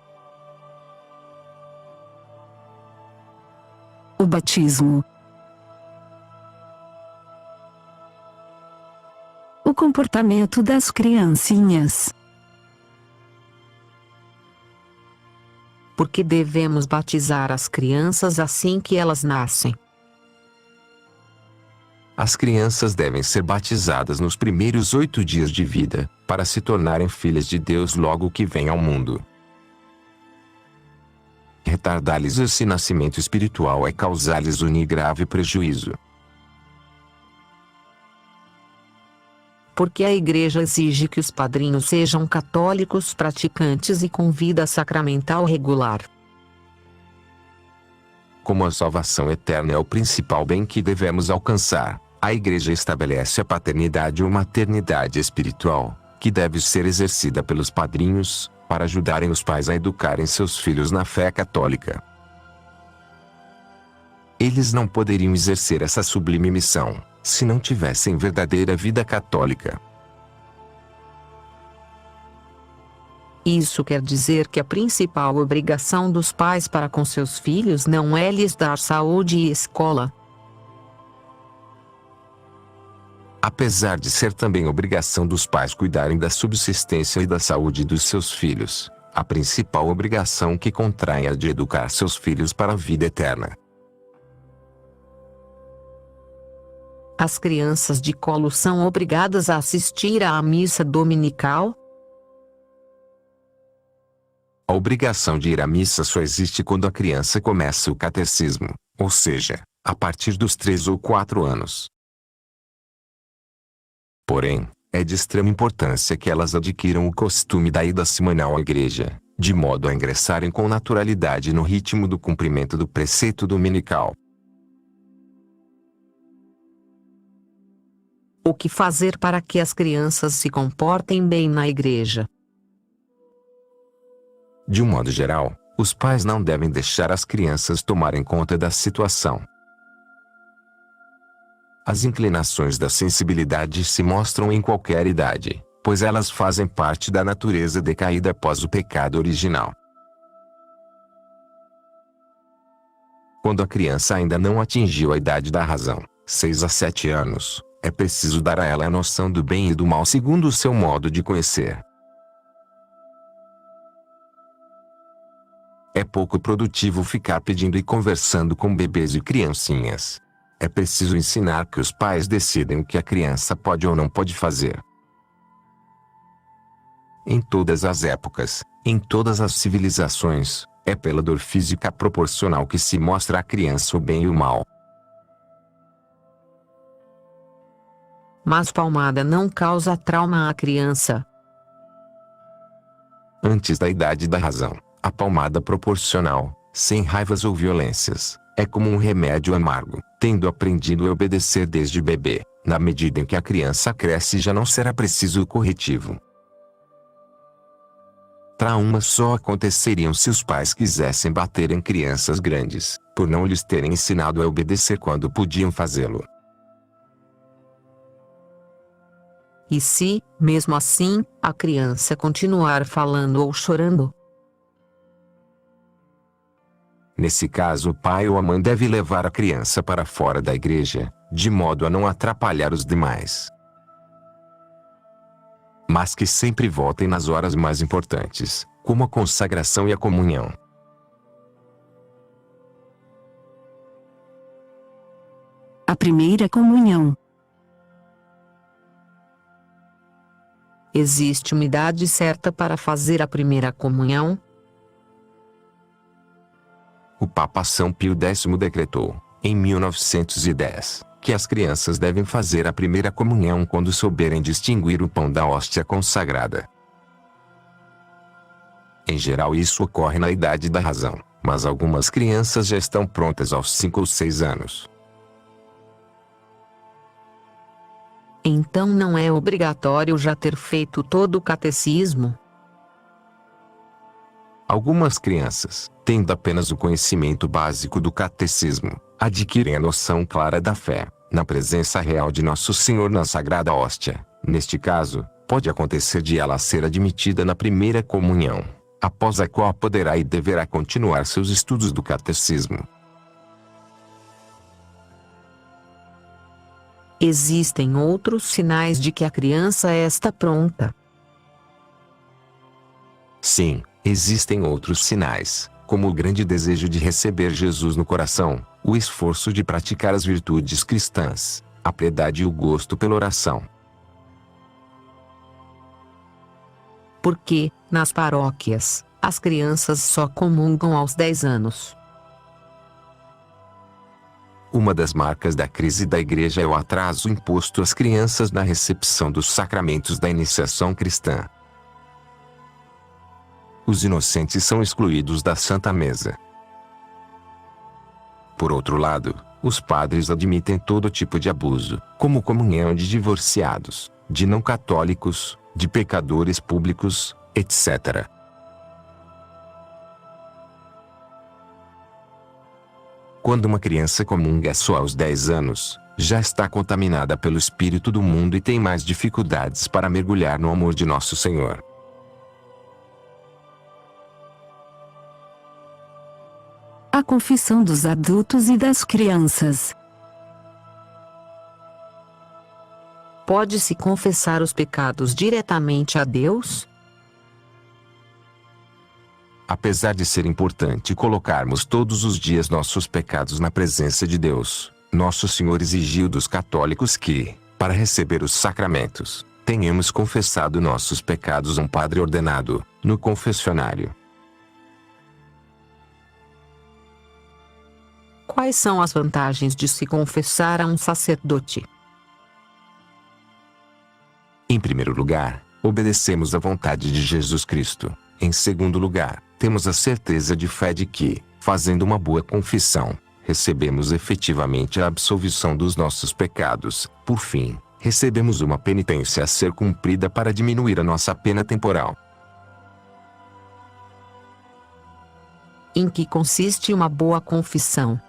O batismo. O comportamento das criancinhas. Porque devemos batizar as crianças assim que elas nascem. As crianças devem ser batizadas nos primeiros 8 dias de vida, para se tornarem filhas de Deus logo que vêm ao mundo. Retardar-lhes esse nascimento espiritual é causar-lhes um grave prejuízo. Porque a Igreja exige que os padrinhos sejam católicos praticantes e com vida sacramental regular. Como a salvação eterna é o principal bem que devemos alcançar, a Igreja estabelece a paternidade ou maternidade espiritual, que deve ser exercida pelos padrinhos, para ajudarem os pais a educarem seus filhos na fé católica. Eles não poderiam exercer essa sublime missão, se não tivessem verdadeira vida católica. Isso quer dizer que a principal obrigação dos pais para com seus filhos não é lhes dar saúde e escola. Apesar de ser também obrigação dos pais cuidarem da subsistência e da saúde dos seus filhos, a principal obrigação que contraem é a de educar seus filhos para a vida eterna. As crianças de colo são obrigadas a assistir à missa dominical? A obrigação de ir à missa só existe quando a criança começa o catecismo, ou seja, a partir dos 3 ou 4 anos. Porém, é de extrema importância que elas adquiram o costume da ida semanal à igreja, de modo a ingressarem com naturalidade no ritmo do cumprimento do preceito dominical. O que fazer para que as crianças se comportem bem na igreja? De um modo geral, os pais não devem deixar as crianças tomarem conta da situação. As inclinações da sensibilidade se mostram em qualquer idade, pois elas fazem parte da natureza decaída após o pecado original. Quando a criança ainda não atingiu a idade da razão, 6 a 7 anos, é preciso dar a ela a noção do bem e do mal segundo o seu modo de conhecer. É pouco produtivo ficar pedindo e conversando com bebês e criancinhas. É preciso ensinar que os pais decidem o que a criança pode ou não pode fazer. Em todas as épocas, em todas as civilizações, é pela dor física proporcional que se mostra à criança o bem e o mal. Mas palmada não causa trauma à criança. Antes da idade da razão, a palmada proporcional, sem raivas ou violências, é como um remédio amargo, tendo aprendido a obedecer desde bebê. Na medida em que a criança cresce já não será preciso o corretivo. Traumas só aconteceriam se os pais quisessem bater em crianças grandes, por não lhes terem ensinado a obedecer quando podiam fazê-lo. E se, mesmo assim, a criança continuar falando ou chorando? Nesse caso, o pai ou a mãe deve levar a criança para fora da igreja, de modo a não atrapalhar os demais. Mas que sempre voltem nas horas mais importantes, como a consagração e a comunhão. A primeira comunhão. Existe uma idade certa para fazer a primeira comunhão? O Papa São Pio X decretou, em 1910, que as crianças devem fazer a primeira comunhão quando souberem distinguir o pão da hóstia consagrada. Em geral isso ocorre na idade da razão, mas algumas crianças já estão prontas aos 5 ou 6 anos. Então não é obrigatório já ter feito todo o catecismo? Algumas crianças, tendo apenas o conhecimento básico do catecismo, adquirem a noção clara da fé, na presença real de Nosso Senhor na Sagrada Hóstia. Neste caso, pode acontecer de ela ser admitida na primeira comunhão, após a qual poderá e deverá continuar seus estudos do catecismo. Existem outros sinais de que a criança está pronta? Sim, existem outros sinais, como o grande desejo de receber Jesus no coração, o esforço de praticar as virtudes cristãs, a piedade e o gosto pela oração. Porque, nas paróquias, as crianças só comungam aos 10 anos. Uma das marcas da crise da igreja é o atraso imposto às crianças na recepção dos sacramentos da iniciação cristã. Os inocentes são excluídos da Santa Mesa. Por outro lado, os padres admitem todo tipo de abuso, como comunhão de divorciados, de não católicos, de pecadores públicos, etc. Quando uma criança comunga só aos 10 anos, já está contaminada pelo espírito do mundo e tem mais dificuldades para mergulhar no amor de Nosso Senhor. A confissão dos adultos e das crianças. Pode-se confessar os pecados diretamente a Deus? Apesar de ser importante colocarmos todos os dias nossos pecados na presença de Deus, Nosso Senhor exigiu dos católicos que, para receber os sacramentos, tenhamos confessado nossos pecados a um padre ordenado, no confessionário. Quais são as vantagens de se confessar a um sacerdote? Em primeiro lugar, obedecemos à vontade de Jesus Cristo. Em segundo lugar, temos a certeza de fé de que, fazendo uma boa confissão, recebemos efetivamente a absolvição dos nossos pecados. Por fim, recebemos uma penitência a ser cumprida para diminuir a nossa pena temporal. Em que consiste uma boa confissão?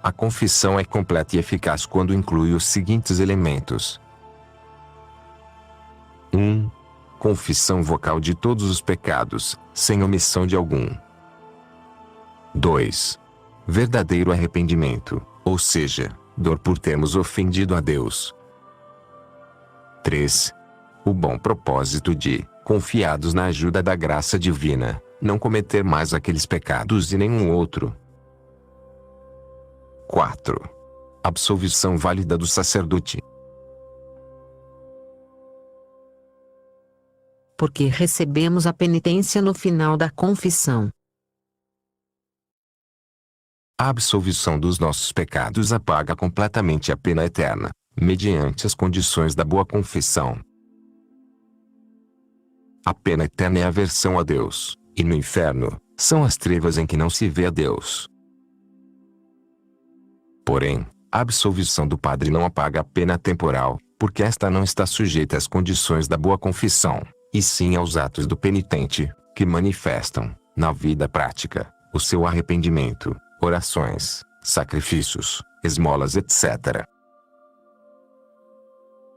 A confissão é completa e eficaz quando inclui os seguintes elementos. 1. Confissão vocal de todos os pecados, sem omissão de algum. 2. Verdadeiro arrependimento, ou seja, dor por termos ofendido a Deus. 3. O bom propósito de, confiados na ajuda da graça divina, não cometer mais aqueles pecados e nenhum outro. 4. Absolvição válida do sacerdote. Porque recebemos a penitência no final da confissão. A absolvição dos nossos pecados apaga completamente a pena eterna, mediante as condições da boa confissão. A pena eterna é a aversão a Deus, e no inferno, são as trevas em que não se vê a Deus. Porém, a absolvição do padre não apaga a pena temporal, porque esta não está sujeita às condições da boa confissão, e sim aos atos do penitente, que manifestam, na vida prática, o seu arrependimento, orações, sacrifícios, esmolas etc.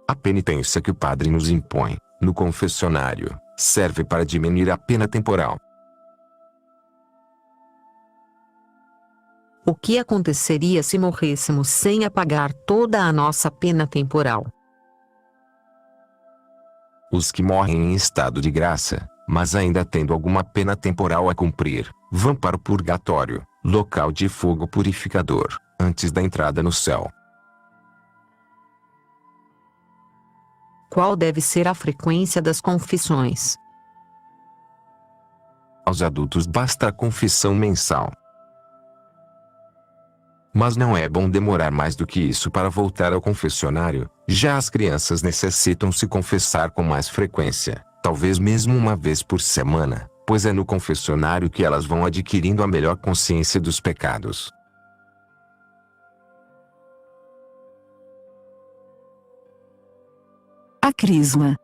A penitência que o padre nos impõe, no confessionário, serve para diminuir a pena temporal. O que aconteceria se morrêssemos sem apagar toda a nossa pena temporal? Os que morrem em estado de graça, mas ainda tendo alguma pena temporal a cumprir, vão para o purgatório, local de fogo purificador, antes da entrada no céu. Qual deve ser a frequência das confissões? Aos adultos basta a confissão mensal. Mas não é bom demorar mais do que isso para voltar ao confessionário, já as crianças necessitam se confessar com mais frequência, talvez mesmo uma vez por semana, pois é no confessionário que elas vão adquirindo a melhor consciência dos pecados. A crisma.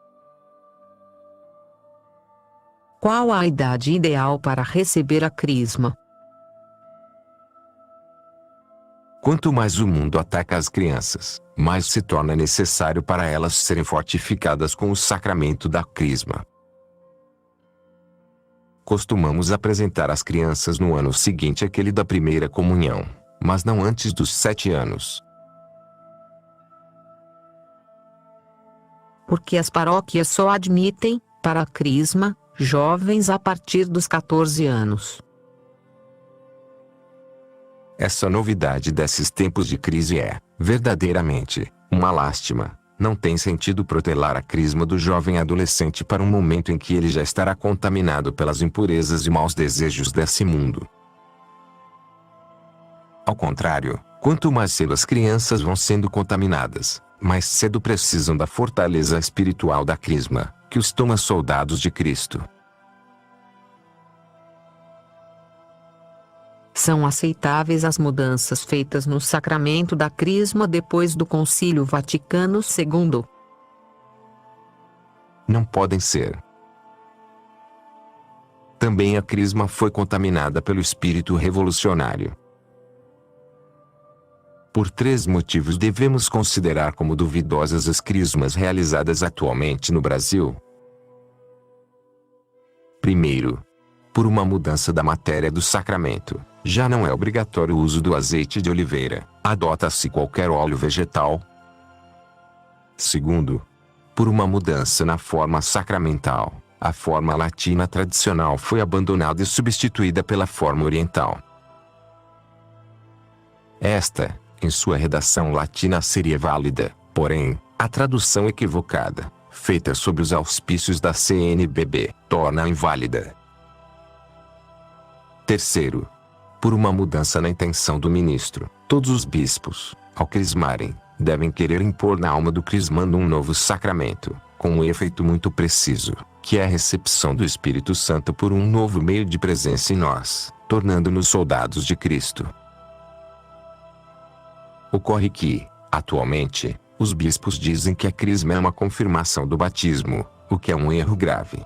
Qual a idade ideal para receber a crisma? Quanto mais o mundo ataca as crianças, mais se torna necessário para elas serem fortificadas com o sacramento da crisma. Costumamos apresentar às crianças no ano seguinte aquele da primeira comunhão, mas não antes dos 7 anos. Porque as paróquias só admitem, para a crisma, jovens a partir dos 14 anos. Essa novidade desses tempos de crise é, verdadeiramente, uma lástima. Não tem sentido protelar a crisma do jovem adolescente para um momento em que ele já estará contaminado pelas impurezas e maus desejos desse mundo. Ao contrário, quanto mais cedo as crianças vão sendo contaminadas, mais cedo precisam da fortaleza espiritual da crisma, que os toma soldados de Cristo. São aceitáveis as mudanças feitas no sacramento da crisma depois do Concílio Vaticano II? Não podem ser. Também a crisma foi contaminada pelo espírito revolucionário. Por 3 motivos devemos considerar como duvidosas as crismas realizadas atualmente no Brasil. Primeiro, por uma mudança da matéria do sacramento. Já não é obrigatório o uso do azeite de oliveira, adota-se qualquer óleo vegetal. Segundo, por uma mudança na forma sacramental, a forma latina tradicional foi abandonada e substituída pela forma oriental. Esta, em sua redação latina seria válida, porém, a tradução equivocada, feita sob os auspícios da CNBB, torna-a inválida. Terceiro, por uma mudança na intenção do ministro, todos os bispos, ao crismarem, devem querer impor na alma do crismando um novo sacramento, com um efeito muito preciso, que é a recepção do Espírito Santo por um novo meio de presença em nós, tornando-nos soldados de Cristo. Ocorre que, atualmente, os bispos dizem que a crisma é uma confirmação do batismo, o que é um erro grave.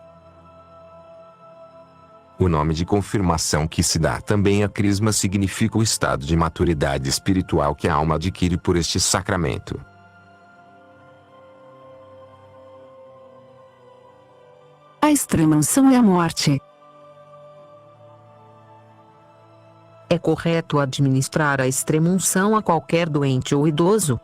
O nome de confirmação que se dá também à crisma significa o estado de maturidade espiritual que a alma adquire por este sacramento. A extrema-unção é a morte. É correto administrar a extrema-unção a qualquer doente ou idoso?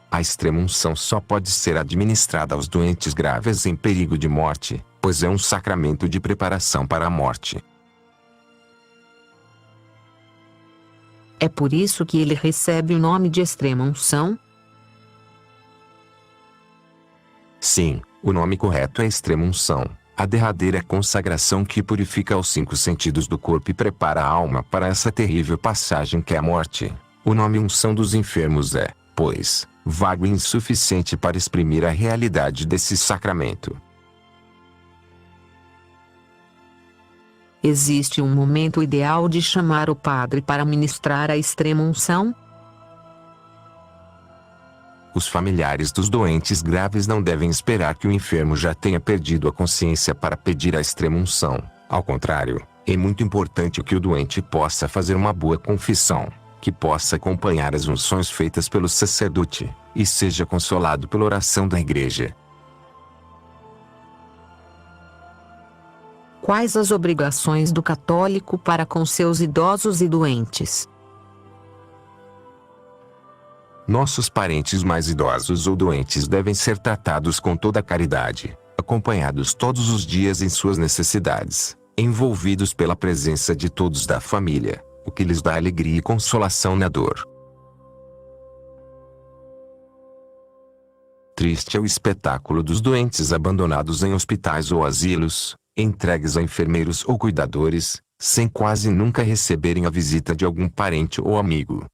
A extrema-unção só pode ser administrada aos doentes graves em perigo de morte, pois é um sacramento de preparação para a morte. É por isso que ele recebe o nome de extrema-unção? Sim, o nome correto é extrema-unção, a derradeira consagração que purifica os 5 sentidos do corpo e prepara a alma para essa terrível passagem que é a morte. O nome unção dos enfermos é, pois, vago e insuficiente para exprimir a realidade desse sacramento. Existe um momento ideal de chamar o padre para ministrar a extrema-unção? Os familiares dos doentes graves não devem esperar que o enfermo já tenha perdido a consciência para pedir a extrema-unção. Ao contrário, é muito importante que o doente possa fazer uma boa confissão, que possa acompanhar as unções feitas pelo sacerdote, e seja consolado pela oração da igreja. Quais as obrigações do católico para com seus idosos e doentes? Nossos parentes mais idosos ou doentes devem ser tratados com toda a caridade, acompanhados todos os dias em suas necessidades, envolvidos pela presença de todos da família, o que lhes dá alegria e consolação na dor. Triste é o espetáculo dos doentes abandonados em hospitais ou asilos, entregues a enfermeiros ou cuidadores, sem quase nunca receberem a visita de algum parente ou amigo.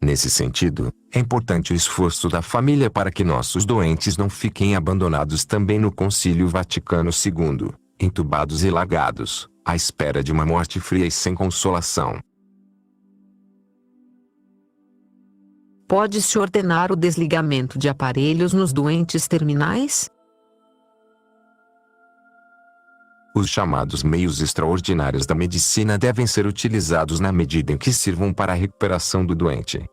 Nesse sentido, é importante o esforço da família para que nossos doentes não fiquem abandonados também no Concílio Vaticano II, entubados e lagados, à espera de uma morte fria e sem consolação. Pode-se ordenar o desligamento de aparelhos nos doentes terminais? Os chamados meios extraordinários da medicina devem ser utilizados na medida em que sirvam para a recuperação do doente.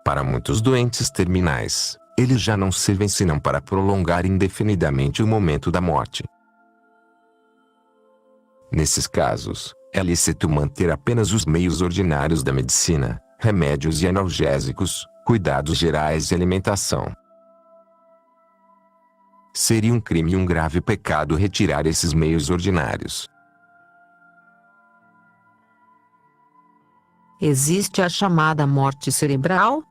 Para muitos doentes terminais, eles já não servem senão para prolongar indefinidamente o momento da morte. Nesses casos, é lícito manter apenas os meios ordinários da medicina, remédios e analgésicos, cuidados gerais e alimentação. Seria um crime e um grave pecado retirar esses meios ordinários. Existe a chamada morte cerebral?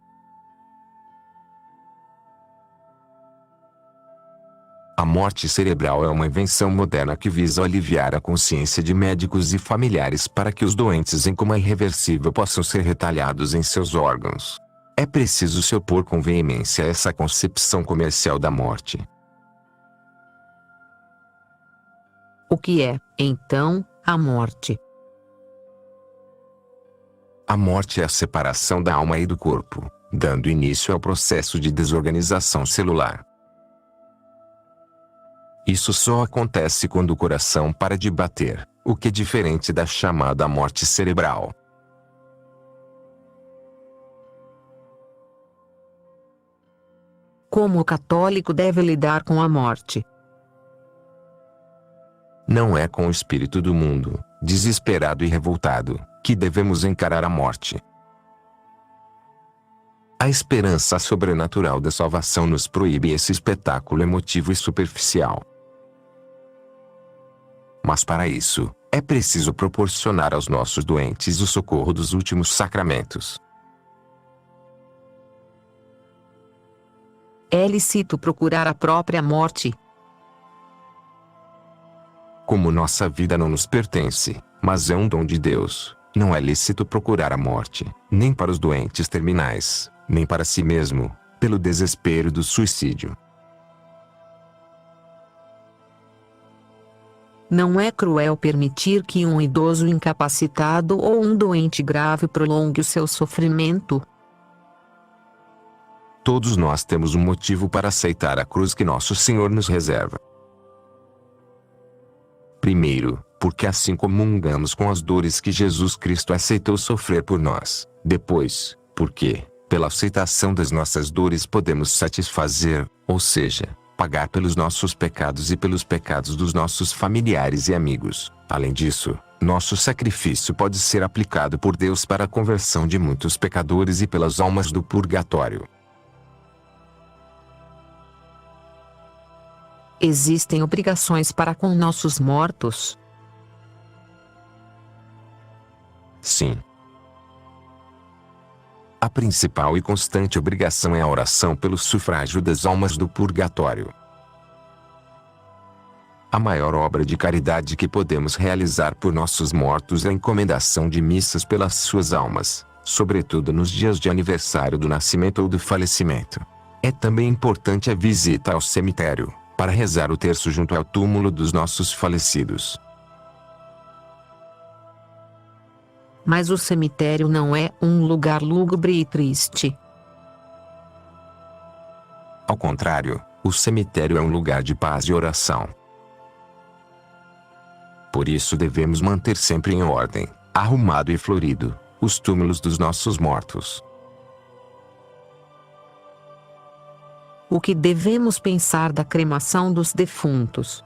A morte cerebral é uma invenção moderna que visa aliviar a consciência de médicos e familiares para que os doentes em coma irreversível possam ser retalhados em seus órgãos. É preciso se opor com veemência a essa concepção comercial da morte. O que é, então, a morte? A morte é a separação da alma e do corpo, dando início ao processo de desorganização celular. Isso só acontece quando o coração para de bater, o que é diferente da chamada morte cerebral. Como o católico deve lidar com a morte? Não é com o espírito do mundo, desesperado e revoltado, que devemos encarar a morte. A esperança sobrenatural da salvação nos proíbe esse espetáculo emotivo e superficial. Mas para isso, é preciso proporcionar aos nossos doentes o socorro dos últimos sacramentos. É lícito procurar a própria morte? Como nossa vida não nos pertence, mas é um dom de Deus, não é lícito procurar a morte, nem para os doentes terminais, nem para si mesmo, pelo desespero do suicídio. Não é cruel permitir que um idoso incapacitado ou um doente grave prolongue o seu sofrimento? Todos nós temos um motivo para aceitar a cruz que nosso Senhor nos reserva. Primeiro, porque assim comungamos com as dores que Jesus Cristo aceitou sofrer por nós. Depois, porque, pela aceitação das nossas dores podemos satisfazer, ou seja, pagar pelos nossos pecados e pelos pecados dos nossos familiares e amigos. Além disso, nosso sacrifício pode ser aplicado por Deus para a conversão de muitos pecadores e pelas almas do purgatório. Existem obrigações para com nossos mortos? Sim. A principal e constante obrigação é a oração pelo sufrágio das almas do purgatório. A maior obra de caridade que podemos realizar por nossos mortos é a encomendação de missas pelas suas almas, sobretudo nos dias de aniversário do nascimento ou do falecimento. É também importante a visita ao cemitério, para rezar o terço junto ao túmulo dos nossos falecidos. Mas o cemitério não é um lugar lúgubre e triste. Ao contrário, o cemitério é um lugar de paz e oração. Por isso devemos manter sempre em ordem, arrumado e florido, os túmulos dos nossos mortos. O que devemos pensar da cremação dos defuntos?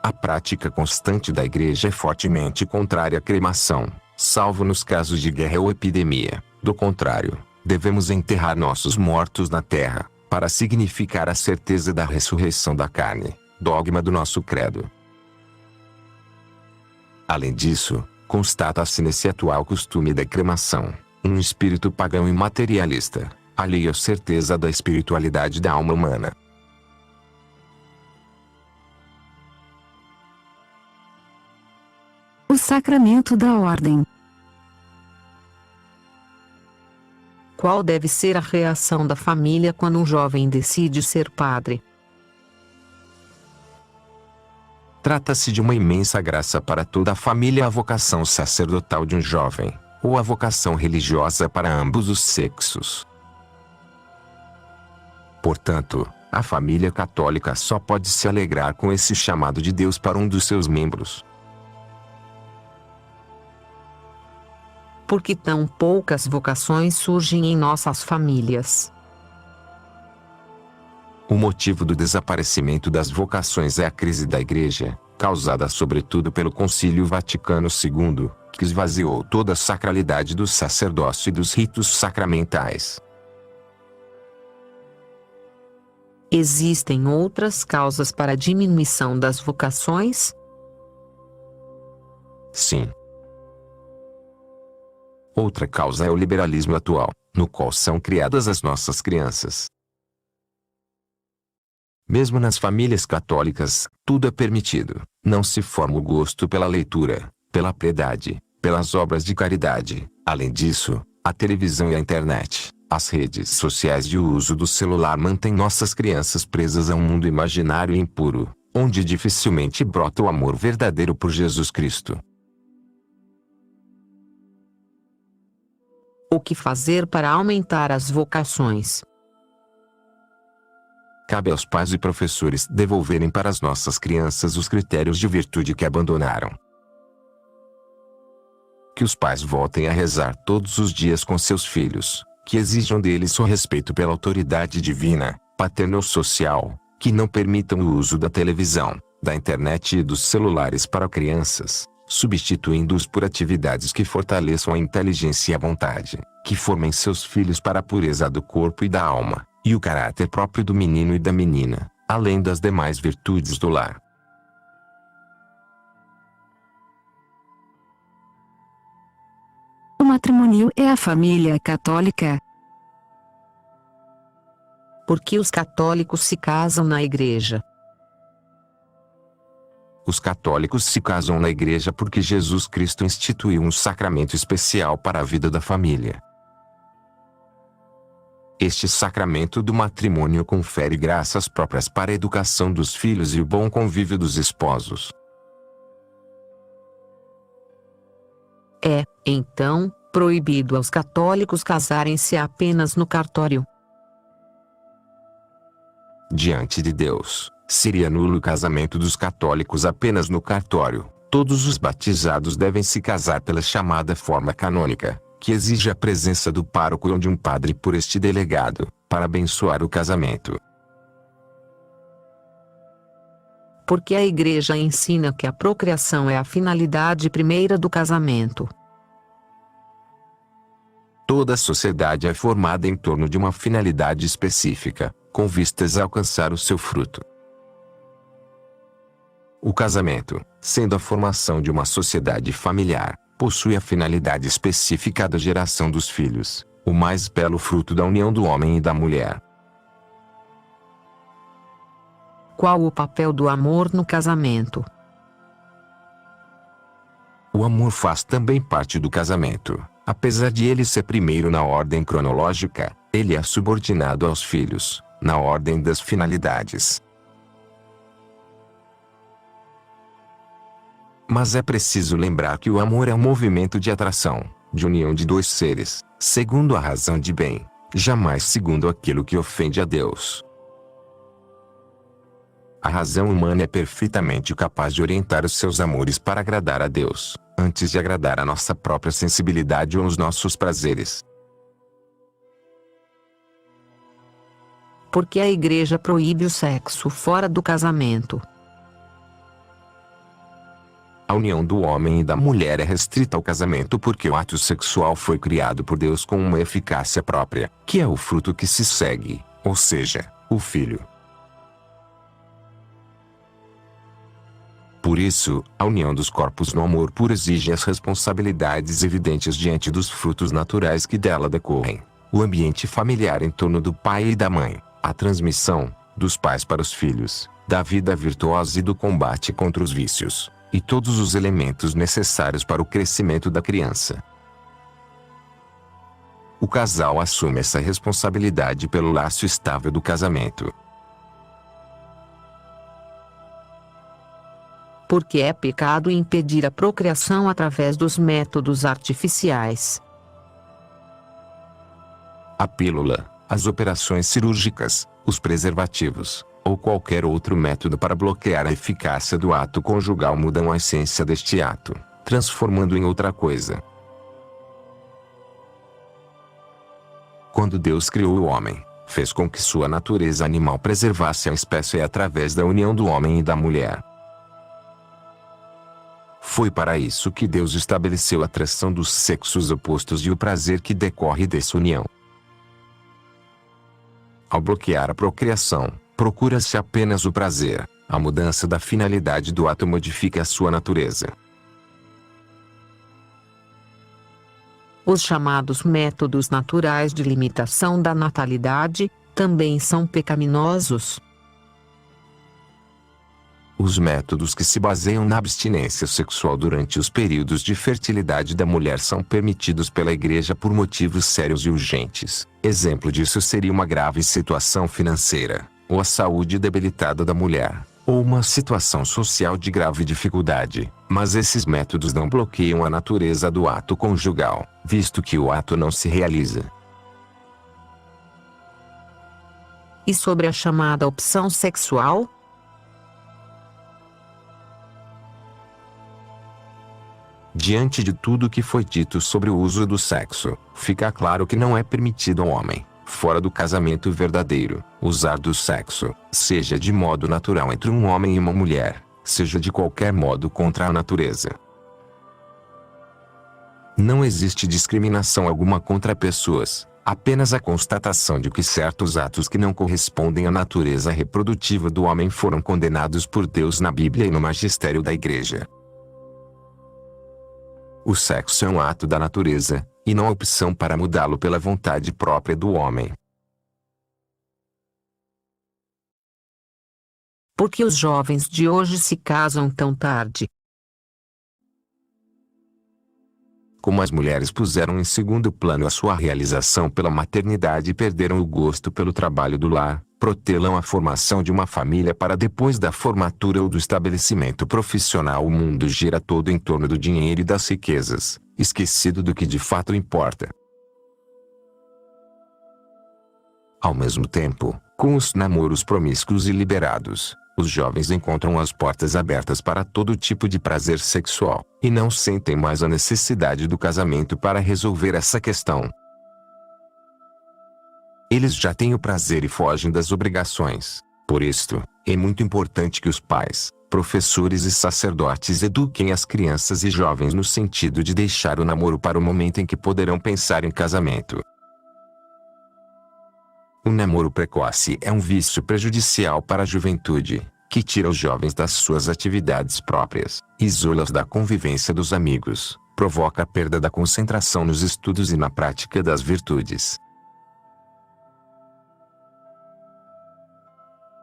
A prática constante da Igreja é fortemente contrária à cremação, salvo nos casos de guerra ou epidemia. Do contrário, devemos enterrar nossos mortos na terra, para significar a certeza da ressurreição da carne, dogma do nosso credo. Além disso, constata-se nesse atual costume da cremação, um espírito pagão e materialista, alheio à certeza da espiritualidade da alma humana. O sacramento da ordem. Qual deve ser a reação da família quando um jovem decide ser padre? Trata-se de uma imensa graça para toda a família a vocação sacerdotal de um jovem, ou a vocação religiosa para ambos os sexos. Portanto, a família católica só pode se alegrar com esse chamado de Deus para um dos seus membros. Por que tão poucas vocações surgem em nossas famílias? O motivo do desaparecimento das vocações é a crise da Igreja, causada sobretudo pelo Concílio Vaticano II, que esvaziou toda a sacralidade do sacerdócio e dos ritos sacramentais. Existem outras causas para a diminuição das vocações? Sim. Outra causa é o liberalismo atual, no qual são criadas as nossas crianças. Mesmo nas famílias católicas, tudo é permitido. Não se forma o gosto pela leitura, pela piedade, pelas obras de caridade. Além disso, a televisão e a internet, as redes sociais e o uso do celular mantêm nossas crianças presas a um mundo imaginário e impuro, onde dificilmente brota o amor verdadeiro por Jesus Cristo. O que fazer para aumentar as vocações? Cabe aos pais e professores devolverem para as nossas crianças os critérios de virtude que abandonaram. Que os pais voltem a rezar todos os dias com seus filhos, que exijam deles o respeito pela autoridade divina, paterno-social, que não permitam o uso da televisão, da internet e dos celulares para crianças, substituindo-os por atividades que fortaleçam a inteligência e a vontade, que formem seus filhos para a pureza do corpo e da alma, e o caráter próprio do menino e da menina, além das demais virtudes do lar. O matrimônio é a família católica. Por que os católicos se casam na igreja? Os católicos se casam na igreja porque Jesus Cristo instituiu um sacramento especial para a vida da família. Este sacramento do matrimônio confere graças próprias para a educação dos filhos e o bom convívio dos esposos. É, então, proibido aos católicos casarem-se apenas no cartório. Diante de Deus, seria nulo o casamento dos católicos apenas no cartório. Todos os batizados devem se casar pela chamada forma canônica, que exige a presença do pároco ou de um padre por este delegado, para abençoar o casamento. Porque a igreja ensina que a procriação é a finalidade primeira do casamento. Toda a sociedade é formada em torno de uma finalidade específica, com vistas a alcançar o seu fruto. O casamento, sendo a formação de uma sociedade familiar, possui a finalidade específica da geração dos filhos, o mais belo fruto da união do homem e da mulher. Qual o papel do amor no casamento? O amor faz também parte do casamento. Apesar de ele ser primeiro na ordem cronológica, ele é subordinado aos filhos, na ordem das finalidades. Mas é preciso lembrar que o amor é um movimento de atração, de união de dois seres, segundo a razão de bem, jamais segundo aquilo que ofende a Deus. A razão humana é perfeitamente capaz de orientar os seus amores para agradar a Deus, antes de agradar a nossa própria sensibilidade ou os nossos prazeres. Porque a Igreja proíbe o sexo fora do casamento. A união do homem e da mulher é restrita ao casamento porque o ato sexual foi criado por Deus com uma eficácia própria, que é o fruto que se segue, ou seja, o Filho. Por isso, a união dos corpos no amor puro exige as responsabilidades evidentes diante dos frutos naturais que dela decorrem. O ambiente familiar em torno do pai e da mãe, a transmissão, dos pais para os filhos, da vida virtuosa e do combate contra os vícios, e todos os elementos necessários para o crescimento da criança. O casal assume essa responsabilidade pelo laço estável do casamento. Porque é pecado impedir a procriação através dos métodos artificiais. A pílula, as operações cirúrgicas, os preservativos, ou qualquer outro método para bloquear a eficácia do ato conjugal mudam a essência deste ato, transformando em outra coisa. Quando Deus criou o homem, fez com que sua natureza animal preservasse a espécie através da união do homem e da mulher. Foi para isso que Deus estabeleceu a atração dos sexos opostos e o prazer que decorre dessa união. Ao bloquear a procriação, procura-se apenas o prazer. A mudança da finalidade do ato modifica a sua natureza. Os chamados métodos naturais de limitação da natalidade também são pecaminosos. Os métodos que se baseiam na abstinência sexual durante os períodos de fertilidade da mulher são permitidos pela Igreja por motivos sérios e urgentes. Exemplo disso seria uma grave situação financeira, ou a saúde debilitada da mulher, ou uma situação social de grave dificuldade. Mas esses métodos não bloqueiam a natureza do ato conjugal, visto que o ato não se realiza. E sobre a chamada opção sexual? Diante de tudo o que foi dito sobre o uso do sexo, fica claro que não é permitido ao homem, fora do casamento verdadeiro, usar do sexo, seja de modo natural entre um homem e uma mulher, seja de qualquer modo contra a natureza. Não existe discriminação alguma contra pessoas, apenas a constatação de que certos atos que não correspondem à natureza reprodutiva do homem foram condenados por Deus na Bíblia e no magistério da Igreja. O sexo é um ato da natureza, e não a opção para mudá-lo pela vontade própria do homem. Por que os jovens de hoje se casam tão tarde? Como as mulheres puseram em segundo plano a sua realização pela maternidade e perderam o gosto pelo trabalho do lar, protelam a formação de uma família para depois da formatura ou do estabelecimento profissional. O mundo gira todo em torno do dinheiro e das riquezas, esquecido do que de fato importa. Ao mesmo tempo, com os namoros promíscuos e liberados, os jovens encontram as portas abertas para todo tipo de prazer sexual, e não sentem mais a necessidade do casamento para resolver essa questão. Eles já têm o prazer e fogem das obrigações. Por isto, é muito importante que os pais, professores e sacerdotes eduquem as crianças e jovens no sentido de deixar o namoro para o momento em que poderão pensar em casamento. O namoro precoce é um vício prejudicial para a juventude, que tira os jovens das suas atividades próprias, isola-os da convivência dos amigos, provoca a perda da concentração nos estudos e na prática das virtudes.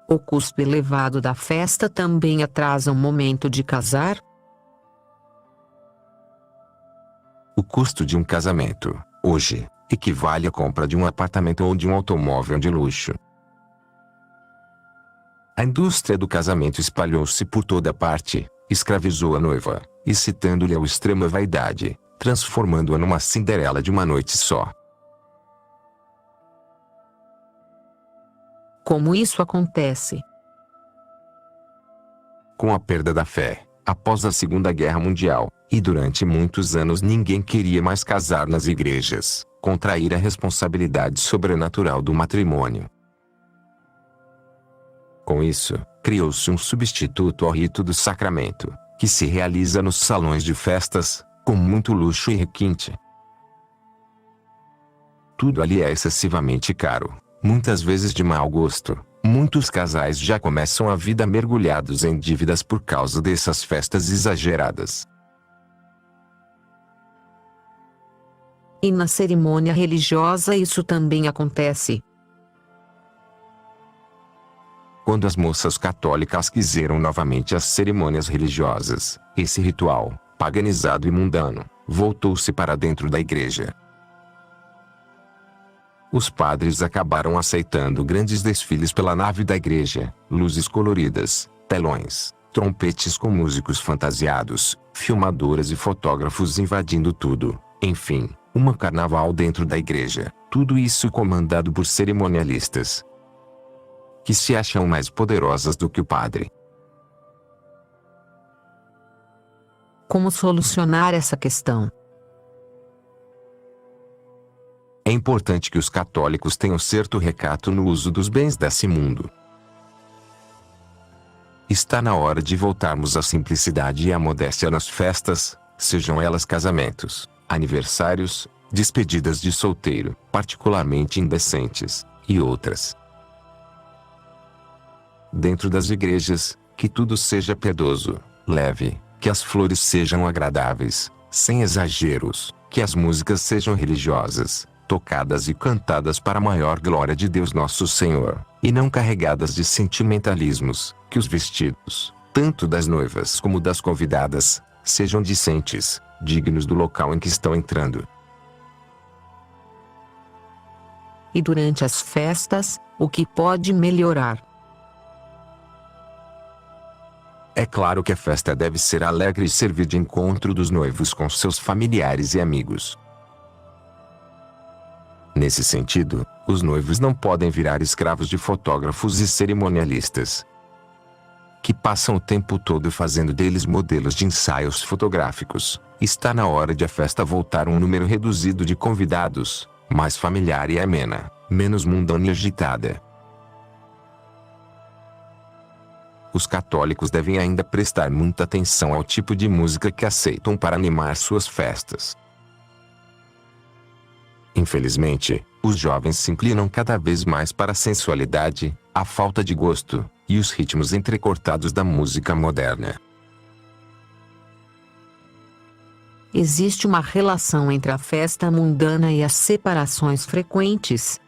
O custo elevado da festa também atrasa o momento de casar? O custo de um casamento, hoje, equivale à compra de um apartamento ou de um automóvel de luxo. A indústria do casamento espalhou-se por toda parte, escravizou a noiva, excitando-lhe ao extremo a vaidade, transformando-a numa Cinderela de uma noite só. Como isso acontece? Com a perda da fé, após a Segunda Guerra Mundial, e durante muitos anos ninguém queria mais casar nas igrejas, contrair a responsabilidade sobrenatural do matrimônio. Com isso, criou-se um substituto ao rito do sacramento, que se realiza nos salões de festas, com muito luxo e requinte. Tudo ali é excessivamente caro, muitas vezes de mau gosto. Muitos casais já começam a vida mergulhados em dívidas por causa dessas festas exageradas. E na cerimônia religiosa isso também acontece. Quando as moças católicas quiseram novamente as cerimônias religiosas, esse ritual, paganizado e mundano, voltou-se para dentro da igreja. Os padres acabaram aceitando grandes desfiles pela nave da igreja, luzes coloridas, telões, trompetes com músicos fantasiados, filmadoras e fotógrafos invadindo tudo, enfim, uma carnaval dentro da igreja, tudo isso comandado por cerimonialistas que se acham mais poderosas do que o padre. Como solucionar essa questão? É importante que os católicos tenham certo recato no uso dos bens desse mundo. Está na hora de voltarmos à simplicidade e à modéstia nas festas, sejam elas casamentos, aniversários, despedidas de solteiro, particularmente indecentes, e outras. Dentro das igrejas, que tudo seja piedoso, leve, que as flores sejam agradáveis, sem exageros, que as músicas sejam religiosas, tocadas e cantadas para a maior glória de Deus nosso Senhor, e não carregadas de sentimentalismos, que os vestidos, tanto das noivas como das convidadas, sejam decentes, dignos do local em que estão entrando. E durante as festas, o que pode melhorar? É claro que a festa deve ser alegre e servir de encontro dos noivos com seus familiares e amigos. Nesse sentido, os noivos não podem virar escravos de fotógrafos e cerimonialistas, que passam o tempo todo fazendo deles modelos de ensaios fotográficos. Está na hora de a festa voltar a um número reduzido de convidados, mais familiar e amena, menos mundana e agitada. Os católicos devem ainda prestar muita atenção ao tipo de música que aceitam para animar suas festas. Infelizmente, os jovens se inclinam cada vez mais para a sensualidade, a falta de gosto, e os ritmos entrecortados da música moderna. Existe uma relação entre a festa mundana e as separações frequentes.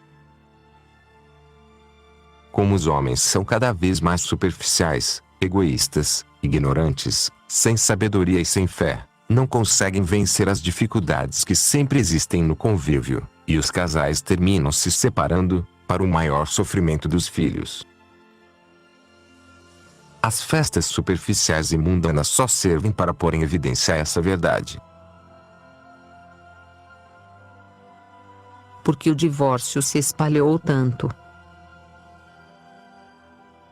Como os homens são cada vez mais superficiais, egoístas, ignorantes, sem sabedoria e sem fé, não conseguem vencer as dificuldades que sempre existem no convívio, e os casais terminam se separando, para o maior sofrimento dos filhos. As festas superficiais e mundanas só servem para pôr em evidência essa verdade. Porque o divórcio se espalhou tanto.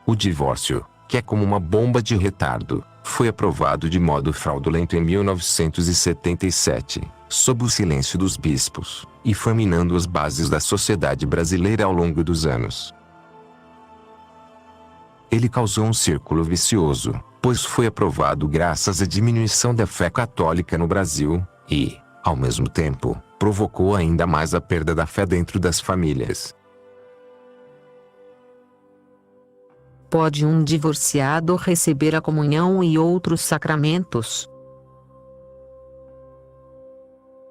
O divórcio, que é como uma bomba de retardo, foi aprovado de modo fraudulento em 1977, sob o silêncio dos bispos, e foi minando as bases da sociedade brasileira ao longo dos anos. Ele causou um círculo vicioso, pois foi aprovado graças à diminuição da fé católica no Brasil, e, ao mesmo tempo, provocou ainda mais a perda da fé dentro das famílias. Pode um divorciado receber a comunhão e outros sacramentos?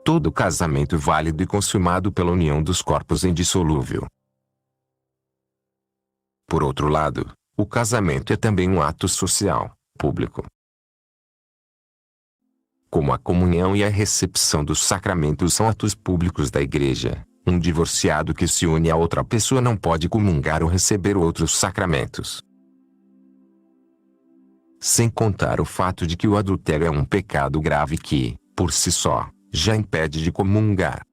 Todo casamento válido e consumado pela união dos corpos é indissolúvel. Por outro lado, o casamento é também um ato social, público. Como a comunhão e a recepção dos sacramentos são atos públicos da Igreja, um divorciado que se une a outra pessoa não pode comungar ou receber outros sacramentos. Sem contar o fato de que o adultério é um pecado grave que, por si só, já impede de comungar.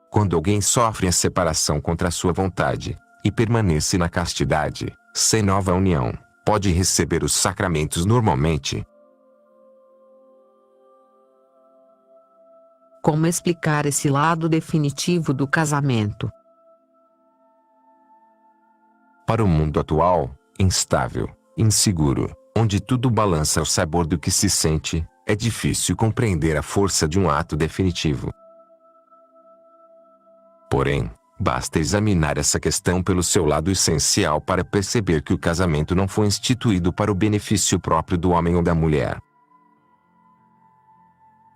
Quando alguém sofre a separação contra a sua vontade, e permanece na castidade, sem nova união, pode receber os sacramentos normalmente. Como explicar esse lado definitivo do casamento? Para o mundo atual, instável, inseguro, onde tudo balança ao sabor do que se sente, é difícil compreender a força de um ato definitivo. Porém, basta examinar essa questão pelo seu lado essencial para perceber que o casamento não foi instituído para o benefício próprio do homem ou da mulher.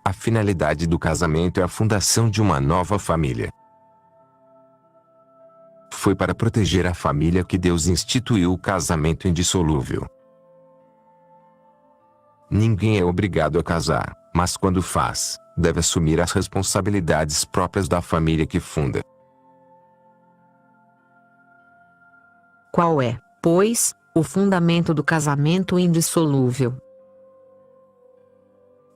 A finalidade do casamento é a fundação de uma nova família. Foi para proteger a família que Deus instituiu o casamento indissolúvel. Ninguém é obrigado a casar, mas quando faz, deve assumir as responsabilidades próprias da família que funda. Qual é, pois, o fundamento do casamento indissolúvel?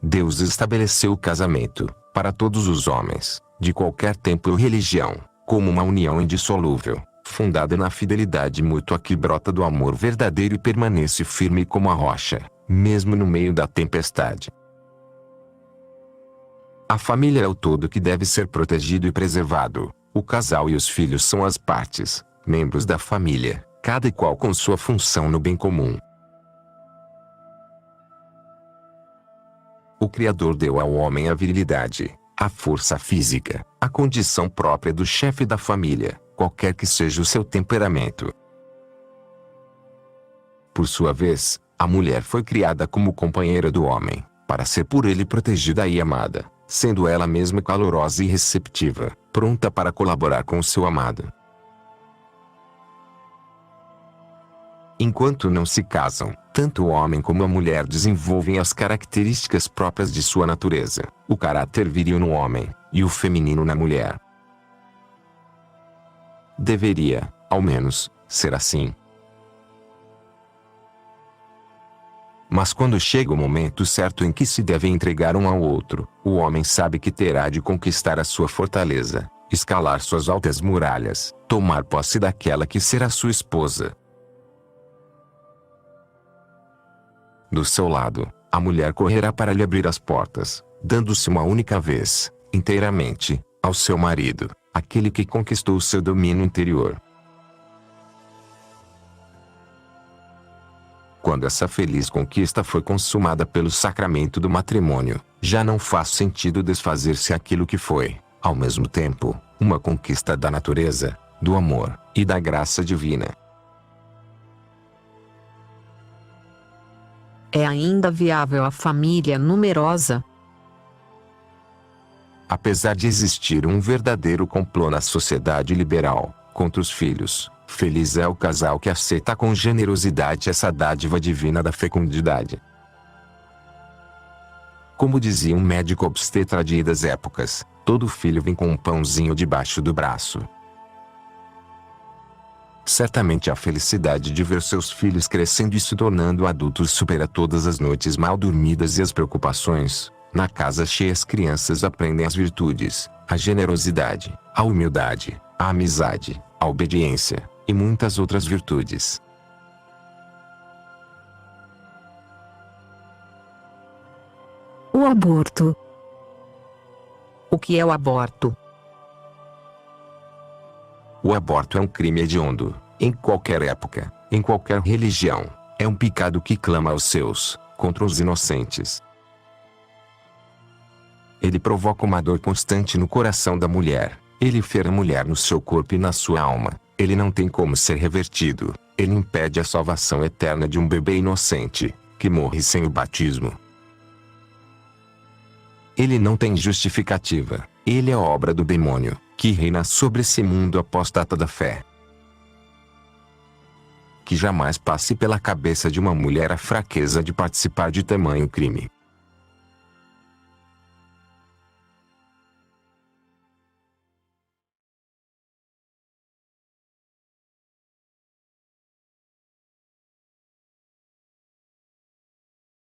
Deus estabeleceu o casamento, para todos os homens, de qualquer tempo ou religião, como uma união indissolúvel, fundada na fidelidade mútua que brota do amor verdadeiro e permanece firme como a rocha, mesmo no meio da tempestade. A família é o todo que deve ser protegido e preservado. O casal e os filhos são as partes, membros da família, cada qual com sua função no bem comum. O Criador deu ao homem a virilidade, a força física, a condição própria do chefe da família, qualquer que seja o seu temperamento. Por sua vez, a mulher foi criada como companheira do homem, para ser por ele protegida e amada, sendo ela mesma calorosa e receptiva, pronta para colaborar com o seu amado. Enquanto não se casam, tanto o homem como a mulher desenvolvem as características próprias de sua natureza, o caráter viril no homem, e o feminino na mulher. Deveria, ao menos, ser assim. Mas quando chega o momento certo em que se deve entregar um ao outro, o homem sabe que terá de conquistar a sua fortaleza, escalar suas altas muralhas, tomar posse daquela que será sua esposa. Do seu lado, a mulher correrá para lhe abrir as portas, dando-se uma única vez, inteiramente, ao seu marido, aquele que conquistou o seu domínio interior. Quando essa feliz conquista foi consumada pelo sacramento do matrimônio, já não faz sentido desfazer-se aquilo que foi, ao mesmo tempo, uma conquista da natureza, do amor e da graça divina. É ainda viável a família numerosa? Apesar de existir um verdadeiro complô na sociedade liberal contra os filhos, feliz é o casal que aceita com generosidade essa dádiva divina da fecundidade. Como dizia um médico obstetra de idas épocas, todo filho vem com um pãozinho debaixo do braço. Certamente a felicidade de ver seus filhos crescendo e se tornando adultos supera todas as noites mal dormidas e as preocupações. Na casa cheia as crianças aprendem as virtudes, a generosidade, a humildade, a amizade, a obediência, e muitas outras virtudes. O aborto. O que é o aborto? O aborto é um crime hediondo, em qualquer época, em qualquer religião. É um pecado que clama aos seus, contra os inocentes. Ele provoca uma dor constante no coração da mulher. Ele fere a mulher no seu corpo e na sua alma. Ele não tem como ser revertido. Ele impede a salvação eterna de um bebê inocente, que morre sem o batismo. Ele não tem justificativa. Ele é obra do demônio, que reina sobre esse mundo apóstata da fé. Que jamais passe pela cabeça de uma mulher a fraqueza de participar de tamanho crime.